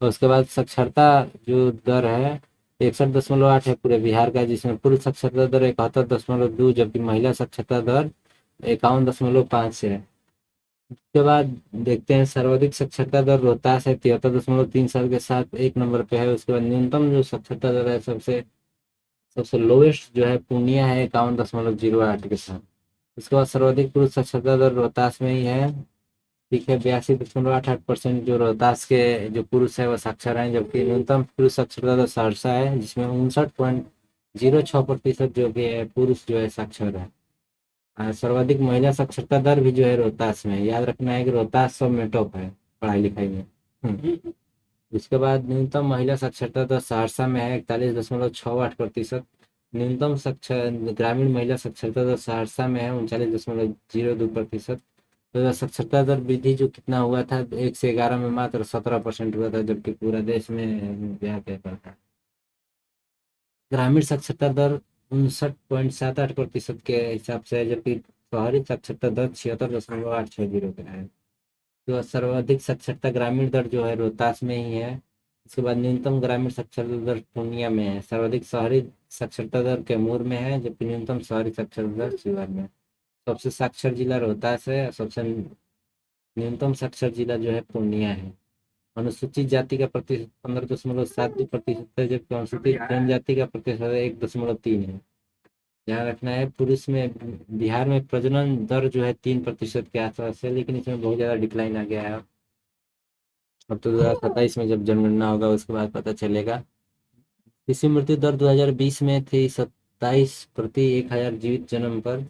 और उसके बाद साक्षरता जो दर है 61.8 है पूरे बिहार का, जिसमें पुरुष साक्षरता दर 71.2, जबकि महिला साक्षरता दर 51.5 है। उसके बाद देखते हैं सर्वाधिक साक्षरता दर रोहतास है 73.37 के साथ 1 नंबर पे है। उसके बाद न्यूनतम जो साक्षरता दर है सबसे सबसे लोवेस्ट जो है पूर्णिया है 51.08 के साथ। उसके बाद सर्वाधिक पुरुष साक्षरता दर रोहतास में ही है, ठीक है, 82.88% जो रोहतास के जो पुरुष है वो साक्षर हैं, जबकि न्यूनतम पुरुष साक्षरता दर सहरसा है, जिसमें 59.06% जो कि है पुरुष जो है साक्षर है। सर्वाधिक महिला साक्षरता दर भी जो है रोहतास में है। याद रखना है कि रोहतास सब में टॉप है पढ़ाई लिखाई में। उसके बाद न्यूनतम महिला साक्षरता दर सहरसा में है 41.68%। न्यूनतम साक्षर ग्रामीण महिला साक्षरता दर सहरसा में है 39.02%। तो साक्षरता दर वृद्धि जो कितना हुआ था 1 से 11 में मात्र 17% हुआ था, जबकि पूरा देश में क्या कहता था। ग्रामीण साक्षरता दर 59.78% के हिसाब से है, जबकि शहरी साक्षरता दर 76.860 का है। तो सर्वाधिक साक्षरता ग्रामीण दर जो है रोहतास में ही है। उसके बाद न्यूनतम ग्रामीण साक्षरता दर पूर्णिया में है। सर्वाधिक शहरी साक्षरता दर कैमूर में है, जबकि न्यूनतम शहरी साक्षरता दर शिवहर में है। सबसे साक्षर जिला रोहतास है और सबसे न्यूनतम साक्षर जिला जो है पूर्णिया है। अनुसूचित जाति का प्रतिशत 15.72% है, जबकि अनुसूचित जनजाति का प्रतिशत 1.3 है। ध्यान रखना है, पुरुष में बिहार में प्रजनन दर जो है 3% के आसपास है, लेकिन इसमें बहुत ज्यादा डिक्लाइन आ गया है। अब तो 2027 में जब जनगणना होगा उसके बाद पता चलेगा। शिशु मृत्यु दर 2020 में थी 27 प्रति 1,000 जीवित जन्म पर।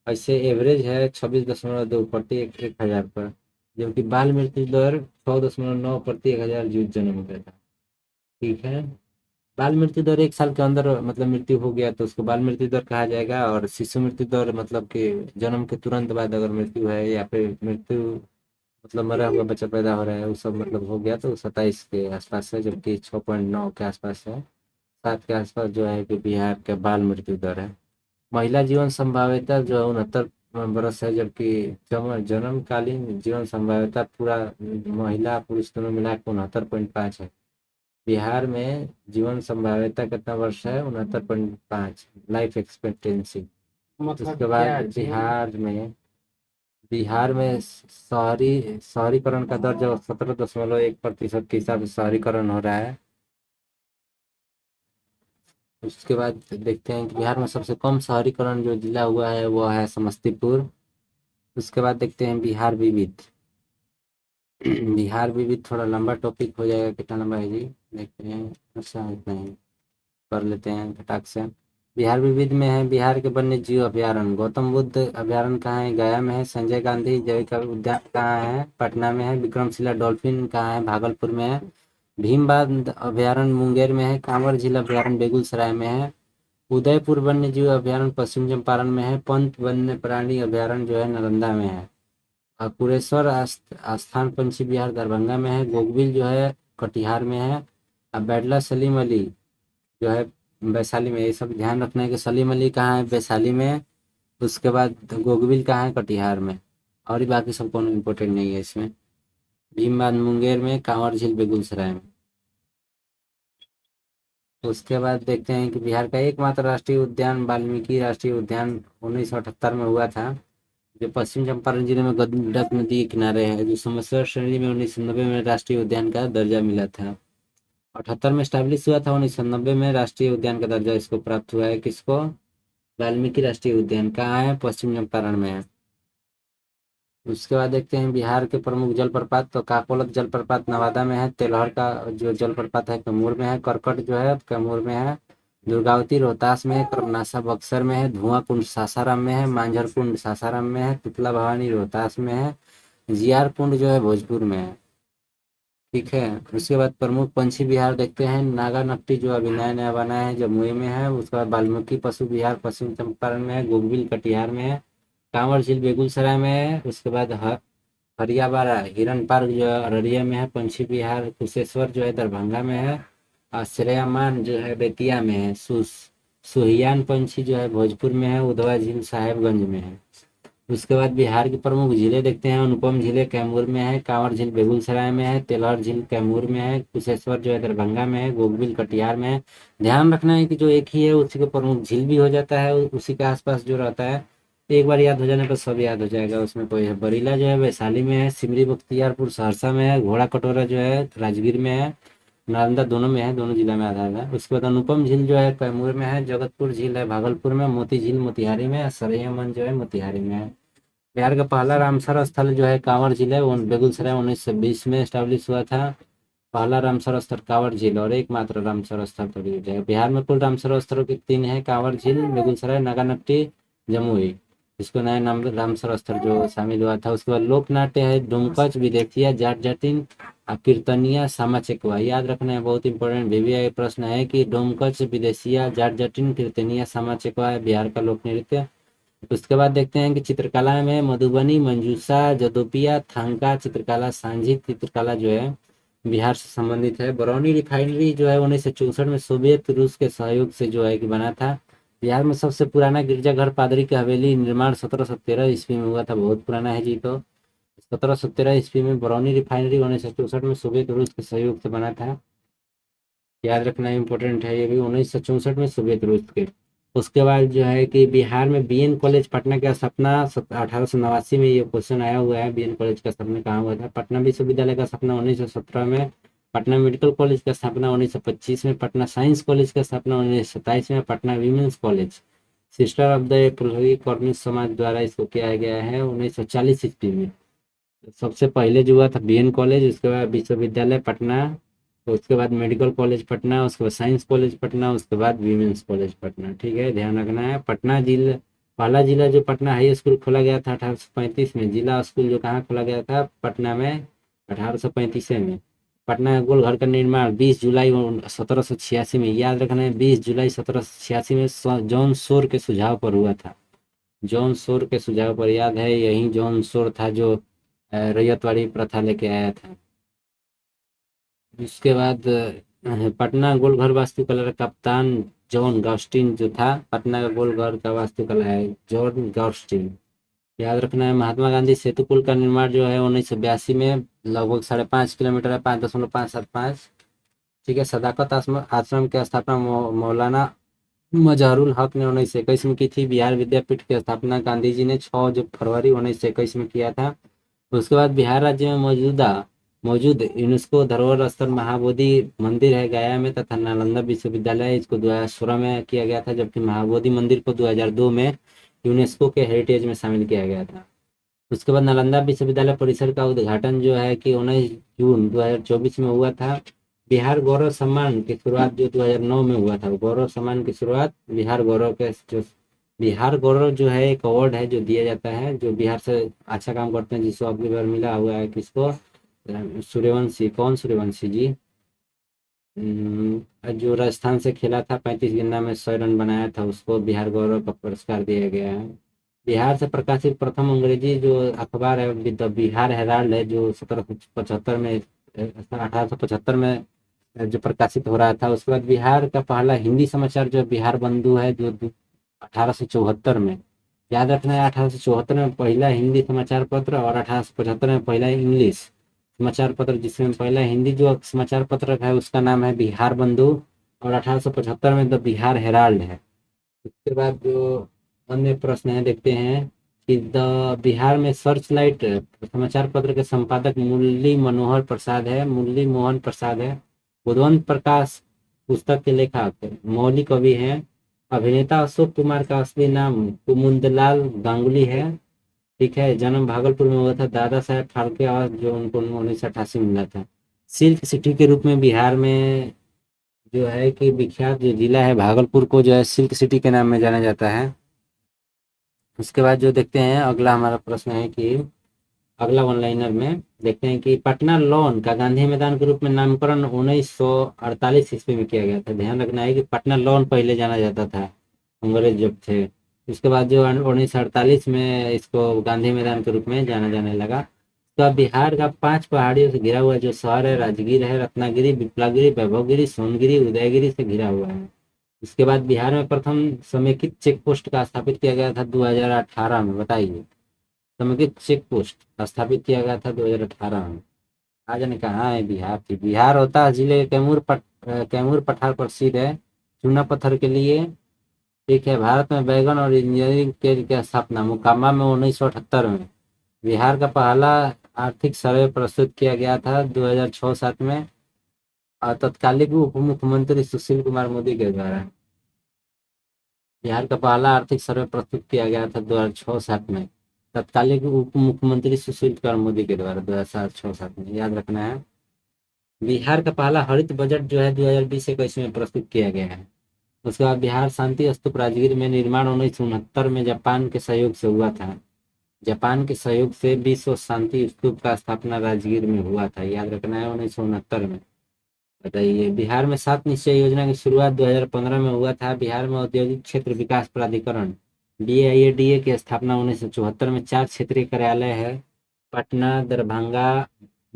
ऐसे एवरेज है 26.2 प्रति 1,000 पर, जबकि बाल मृत्यु दर 6.9 प्रति 1,000 जीवित जन्म पर था। ठीक है, बाल मृत्यु दर 1 साल के अंदर मतलब मृत्यु हो गया तो उसको बाल मृत्यु दर कहा जाएगा, और शिशु मृत्यु दर मतलब कि जन्म के तुरंत बाद अगर मृत्यु है या फिर मृत्यु मतलब मरा हुआ बच्चा पैदा हो रहा है वो सब मतलब हो गया तो 27 के आसपास है, जबकि 6.9 के आसपास है। 7 के आसपास जो है कि बिहार का बाल मृत्यु दर है। महिला जीवन संभाव्यता जो है 69 बरस है, जबकि जन्मकालीन जीवन संभाव्यता पूरा महिला पुरुष दोनों मिला के 69.5 है। बिहार में जीवन संभाव्यता कितना वर्ष है? 69.5 लाइफ एक्सपेक्टेंसी। उसके बाद बिहार में शहरीकरण का दर जो 17.1% के हिसाब से शहरीकरण हो रहा है। उसके बाद देखते हैं कि बिहार में सबसे कम शहरीकरण जो जिला हुआ है वो है समस्तीपुर। उसके बाद देखते हैं बिहार विविध। बिहार विविध थोड़ा लंबा टॉपिक हो जाएगा, कितना लंबा है जी देखते हैं। अच्छा इतना ही कर लेते हैं फटाक से। बिहार विविध में है बिहार के वन्य जीव अभ्यारण्य। गौतम बुद्ध अभ्यारण्य कहाँ है? गया में है। संजय गांधी जैविक उद्यान कहाँ है? पटना में है। विक्रमशिला डॉल्फिन कहाँ है? भागलपुर में है। भीमबाध अभ्यारण्य मुंगेर में है। कांवर झील अभ्यारण्य बेगूसराय में है। उदयपुर वन्य जीव अभ्यारण्य पश्चिम चंपारण में है। पंत वन्य प्राणी अभ्यारण्य जो है नालंदा में है। और कुरेश्वर आस्थान पंछी विहार दरभंगा में है। गोगविल जो है कटिहार में है। और बैडला सलीम अली जो है वैशाली में। ये सब ध्यान रखना है कि सलीम अली कहाँ है? वैशाली में। उसके बाद गोगविल कहाँ है? कटिहार में। और ही बाकी सब कोनो इम्पोर्टेंट नहीं है इसमें। भीमबाध मुंगेर में। कांवर झील बेगूसराय में। उसके बाद देखते हैं कि बिहार का एकमात्र राष्ट्रीय उद्यान वाल्मीकि राष्ट्रीय उद्यान 1978 में हुआ था, जो पश्चिम चंपारण जिले में गंडक नदी के किनारे है, जो समस्या श्रेणी में 1990 में राष्ट्रीय उद्यान का दर्जा मिला था। 78 में स्टैब्लिश हुआ था, 1990 में राष्ट्रीय उद्यान का दर्जा इसको प्राप्त हुआ है। किसको? वाल्मीकि राष्ट्रीय उद्यान कहाँ है? पश्चिम चंपारण में है। उसके बाद देखते हैं बिहार के प्रमुख जलप्रपात। तो काकोलत जलप्रपात नवादा में है। तेलहर का जो जलप्रपात है कैमूर में है। करकट जो है कैमूर में है। दुर्गावती रोहतास में है। कर्मनाशा बक्सर में है। धुआं कुंड सासाराम में है। मांझर कुंड सासाराम में है। तुतला भवानी रोहतास में है। जियार कुंड जो है भोजपुर में है। ठीक है, उसके बाद प्रमुख पंछी विहार देखते हैं। नागा नकटी जो अभी नया नया बना है जमुई में है। उसके बाद वाल्मीकि पशु विहार पश्चिम चंपारण में है। गोगविल कटिहार में है। कांवर झील बेगूसराय में है। उसके बाद हरियाबाड़ा हिरन पार्क जो है अररिया में है। पंछी विहार कुशेश्वर जो है दरभंगा में है। और श्रेयामान जो है बेतिया में है। सुहियान पंछी जो है भोजपुर में है। उधवा झील साहेबगंज में है। उसके बाद बिहार की प्रमुख झीलें देखते हैं। अनुपम झीलें कैमूर में है। कांवर झील बेगूसराय में है। तेलहर झील कैमूर में है। कुशेश्वर जो है दरभंगा में है। गोगविल कटिहार में है। ध्यान रखना है कि जो एक ही है उसी को प्रमुख झील भी हो जाता है, उसी के आसपास जो रहता है। एक बार याद हो जाने पर सब याद हो जाएगा, उसमें कोई है। बरीला जो है वैशाली में है। सिमरी बख्तियारपुर सहरसा में है। घोड़ा कटोरा जो है राजगीर में है। नालंदा दोनों में है, दोनों जिला में आधार है। उसके बाद अनुपम झील जो है कैमूर में है। जगतपुर झील है भागलपुर में। मोती झील मोतिहारी में। सरैया मन जो है मोतिहारी में है। बिहार का पहला रामसर स्थल जो है कांवर झील है। वो बेगूसराय 1920 में स्टैब्लिश हुआ था। पहला रामसर स्थल कांवर झील और एकमात्र रामसर स्थल तो जाएगा। बिहार में कुल रामसर स्थलों के 3 है। कांवर झील बेगूसराय नागानट्टी जमुई। इसको नया नाम रामसर स्थल जो शामिल हुआ था। उसके बाद लोक नाट्य है डोमकच विदेशिया जाट जाटिन कीर्तनिया सामा चकेवा। याद रखना है, बहुत इंपॉर्टेंट VVI प्रश्न है कि डोमकच विदेशिया जाट जाटिन कीर्तनिया सामा चकेवा है बिहार का लोक नृत्य। उसके बाद देखते हैं कि चित्रकला में मधुबनी मंजूषा जदोपिया थांका चित्रकला सांझी चित्रकला जो है बिहार से संबंधित है। बरौनी रिफाइनरी जो है 1964 में सोवियत रूस के सहयोग से जो है कि बना था। बिहार में सबसे पुराना गिरजाघर पादरी की हवेली निर्माण 1713 ईस्वी में हुआ था। बहुत पुराना है जी। तो 1713 ईस्वी में बरौनी रिफाइनरी 1964 में सोवियत रूस के सहयोग से बना था। याद रखना इम्पोर्टेंट है ये भी, 1964 में सोवियत रूस के। उसके बाद जो है कि बिहार में बीएन कॉलेज पटना का स्थापना 1889 में, ये क्वेश्चन आया हुआ है, बीएन कॉलेज का स्थापना कहाँ हुआ था। पटना विश्वविद्यालय का स्थापना 1917 में। पटना मेडिकल कॉलेज का स्थापना 1925 में। पटना साइंस कॉलेज का स्थापना 1927 में। Patna women's college sister of the Prithvi Cornish समाज द्वारा इसको किया गया है 1940 ईस्वी में। सबसे पहले जो हुआ था बीएन कॉलेज, उसके बाद विश्वविद्यालय पटना, उसके बाद मेडिकल कॉलेज पटना, उसके बाद साइंस कॉलेज पटना, उसके बाद वीमेंस कॉलेज पटना। ठीक है, ध्यान रखना है। पटना जिला, पहला जिला जो पटना हाई स्कूल खोला गया था 1835 में। जिला स्कूल जो कहाँ खोला गया था, पटना में, 1835 में। पटना गोलघर का निर्माण 20 जुलाई 1786 में, याद रखना है, 20 जुलाई 1786 में जॉन सोर के सुझाव पर हुआ था। जॉन सोर के सुझाव पर, याद है, यही जॉन सोर था जो रैयतवाड़ी प्रथा लेके आया था। उसके बाद पटना गोलघर वास्तुकला का कप्तान जॉन गॉस्टिन जो था, पटना का गोलघर का वास्तुकला है जॉन गॉस्टिन। याद रखना है। महात्मा गांधी सेतु पुल का निर्माण जो है 1982 में, लगभग 5.5 किलोमीटर है, 5.575। ठीक है। सदाकत आश्रम आश्रम की स्थापना मौलाना मजहरुल हक ने 1921 में की थी। बिहार विद्यापीठ की स्थापना गांधी जी ने 6 फरवरी 1921 में किया था। उसके बाद बिहार राज्य में मौजूद यूनेस्को धरोहर स्थल महाबोधि मंदिर है गया में, तथा नालंदा विश्वविद्यालय, इसको 2016 में किया गया था, जबकि महाबोधि मंदिर को 2002 में यूनेस्को के हेरिटेज में शामिल किया गया था। उसके बाद नालंदा विश्वविद्यालय परिसर का उद्घाटन जो है कि 19 जून 2024 में हुआ था। बिहार गौरव सम्मान की शुरुआत जो 2009 में हुआ था, गौरव सम्मान की शुरुआत बिहार गौरव के जो, बिहार गौरव जो है एक अवार्ड है जो दिया जाता है जो बिहार से अच्छा काम करते हैं, जिसको अगली बार मिला हुआ है किसको, सूर्यवंशी। कौन सूर्यवंशी जी? जो राजस्थान से खेला था, 35 गेंदा में 100 रन बनाया था, उसको बिहार गौरव का पुरस्कार दिया गया है। बिहार से प्रकाशित प्रथम अंग्रेजी जो अखबार है द बिहार हेराल्ड है, जो 1775 में, 1875 में जो प्रकाशित हो रहा था। उसके बाद बिहार का पहला हिंदी समाचार जो बिहार बंधु है, जो 1874 में, याद रखना है, 1874 में पहला हिंदी समाचार पत्र, और 1875 में पहला इंग्लिश समाचार पत्र, जिसमें पहला हिंदी जो समाचार पत्र है उसका नाम है बिहार बंधु, और 1875 में द बिहार हेराल्ड है। उसके बाद जो अन्य प्रश्न है देखते हैं कि द बिहार में सर्च लाइट समाचार पत्र के संपादक मुरली मनोहर प्रसाद है, मुरली मोहन प्रसाद है। बुधवंत प्रकाश पुस्तक के लेखक मौलिक कवि हैं। अभिनेता अशोक कुमार का असली नाम कुमुदलाल गांगुली है। ठीक है। जन्म भागलपुर में हुआ था। दादा साहेब फाल्के आवास जो उनको 1988 में मिला था। सिल्क सिटी के रूप में बिहार में जो है कि विख्यात जो जिला है भागलपुर को जो है सिल्क सिटी के नाम में जाना जाता है। उसके बाद जो देखते हैं अगला हमारा प्रश्न है कि अगला वन लाइनर में देखते हैं कि पटना लॉन का गांधी मैदान के रूप में नामकरण 1948 ईस्वी में किया गया था। ध्यान रखना है कि पटना लॉन पहले जाना जाता था, अंग्रेज जब थे। उसके बाद जो 1948 में इसको गांधी मैदान के रूप में जाना जाने लगा। तो अब बिहार का 5 पहाड़ियों से घिरा हुआ जो शहर है राजगीर है, रत्नागिरी, विप्लागिरी, वैभवगिरी, सोनगिरी, उदयगिरी से घिरा हुआ है। इसके बाद बिहार में प्रथम समेकित चेक पोस्ट का स्थापित किया गया था 2018 में। बताइए, समेकित चेक पोस्ट स्थापित किया गया था 2018 में। आज ने कहाँ है बिहार थी? बिहार होता है जिले कैमूर पठार प्रसिद्ध है चूना पत्थर के लिए। ठीक है। भारत में बैगन और इंजीनियरिंग की स्थापना मोकामा में 1978 में। बिहार का पहला आर्थिक सर्वे प्रस्तुत किया गया था 2006-07 में, और तत्कालीन उप मुख्यमंत्री सुशील कुमार मोदी के द्वारा। बिहार का पहला आर्थिक सर्वे प्रस्तुत किया गया था 2006-07 में, तत्कालीन उप मुख्यमंत्री सुशील कुमार मोदी के द्वारा 2007-06 में। याद रखना है। बिहार का पहला हरित बजट जो है 2020-21 में प्रस्तुत किया गया है। उसके बाद बिहार शांति स्तूप राजगीर में निर्माण 1969 में जापान के सहयोग से हुआ था। जापान के सहयोग से विश्व शांति स्तूप का स्थापना राजगीर में हुआ था। याद रखना है, 1969 में। बताइए, बिहार में 7 निश्चय योजना की शुरुआत 2015 में हुआ था। बिहार में औद्योगिक क्षेत्र विकास प्राधिकरण BIADA की स्थापना 1974 में। 4 क्षेत्रीय कार्यालय है, पटना, दरभंगा,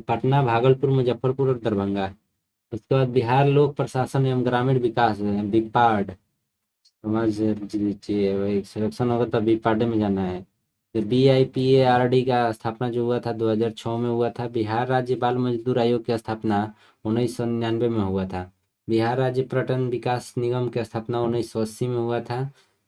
पटना, भागलपुर, मुजफ्फरपुर और दरभंगा। उसके बाद बिहार लोक प्रशासन एवं ग्रामीण विकास है, बिपाड। समझ लीजिए, वही सिलेक्शन होगा तभी पार्टी में जाना है। BIPARD का स्थापना जो हुआ था 2006 में हुआ था। बिहार राज्य बाल मजदूर आयोग की स्थापना 1999 में हुआ था। बिहार राज्य पर्यटन विकास निगम की स्थापना 1980 में हुआ था।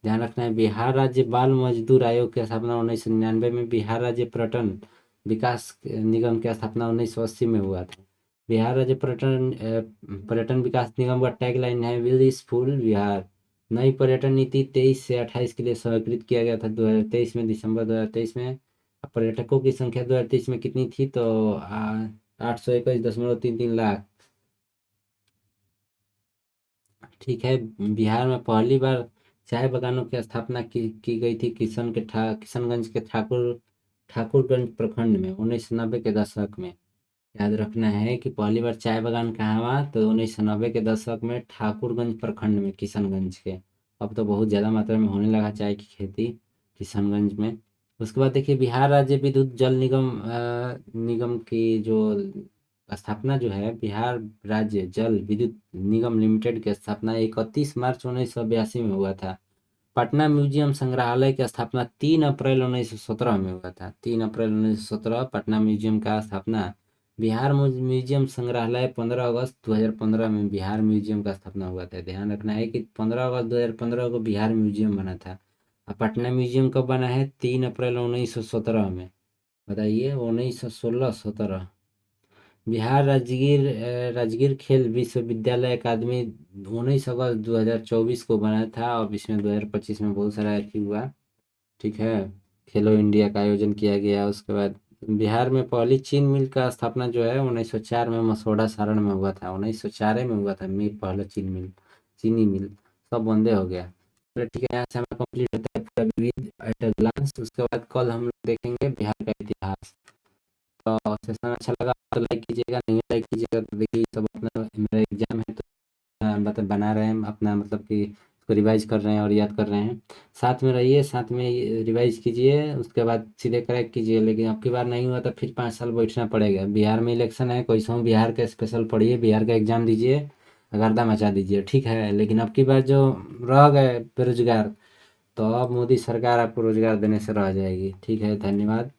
ध्यान रखना है, बिहार राज्य बाल मजदूर आयोग की स्थापना 1999 में, बिहार राज्य पर्यटन विकास निगम की स्थापना 1980 में हुआ था। बिहार राज्य पर्यटन विकास निगम का टैगलाइन है विल इज फुल बिहार। नई पर्यटन नीति 23 से 28 के लिए स्वीकृत किया गया था 2023 में, दिसंबर 2023 में। पर्यटकों की संख्या 2023 में कितनी थी तो 821.33 लाख। ठीक है। बिहार में पहली बार चाय बागानों की स्थापना की गई थी किशनगंज के ठाकुरगंज प्रखंड में 1990 के दशक में। याद रखना है कि पहली बार चाय बागान कहाँ हुआ तो 1990 के दशक में ठाकुरगंज प्रखंड में, किशनगंज के। अब तो बहुत ज़्यादा मात्रा में होने लगा चाय की खेती किशनगंज में। उसके बाद देखिए, बिहार राज्य विद्युत जल निगम की जो स्थापना जो है, बिहार राज्य जल विद्युत निगम लिमिटेड की स्थापना 31 मार्च 1982 में हुआ था। पटना म्यूजियम संग्रहालय की स्थापना 3 अप्रैल 1917 में हुआ था। 3 अप्रैल 1917 पटना म्यूजियम का स्थापना। बिहार म्यूजियम संग्रहालय 15 अगस्त 2015 में बिहार म्यूजियम का स्थापना हुआ था। ध्यान रखना है कि 15 अगस्त 2015 को बिहार म्यूजियम बना था। और पटना म्यूजियम कब बना है? 3 अप्रैल 1917 में। बताइए, 1916-17। बिहार राजगीर खेल विश्वविद्यालय अकादमी 19 अगस्त 2024 को बना था। और इसमें 2025 में बहुत सारा अथी हुआ। ठीक है। खेलो इंडिया का आयोजन किया गया। उसके बाद बिहार में पहली चीन मिल का स्थापना जो है 1904 में मसौढ़ा सारण में हुआ था। 1904 में हुआ था पहला चीनी मिल। सब बंदे हो गया। चलो ठीक है, यहाँ से हमारा कंप्लीट होता है पूरा विविध एट अ ग्लांस। उसके बाद कल हम लोग देखेंगे बिहार का इतिहास। तो सेशन अच्छा लगा तो लाइक कीजिएगा, नहीं लाइक कीजिएगा तो देखिए सब अपना, मेरा एग्जाम है तो मतलब बना रहे हैं अपना, मतलब कि उसको रिवाइज कर रहे हैं और याद कर रहे हैं। साथ में रहिए, साथ में रिवाइज कीजिए, उसके बाद सीधे क्रैक कीजिए। लेकिन अब की बार नहीं हुआ तो फिर 5 साल बैठना पड़ेगा। बिहार में इलेक्शन है, कोई सौ बिहार का स्पेशल पढ़िए, बिहार का एग्जाम दीजिए, गर्दा मचा दीजिए। ठीक है। लेकिन अब की बार जो रह गए बेरोजगार, तो अब मोदी सरकार आपको रोजगार देने से रह जाएगी। ठीक है, धन्यवाद।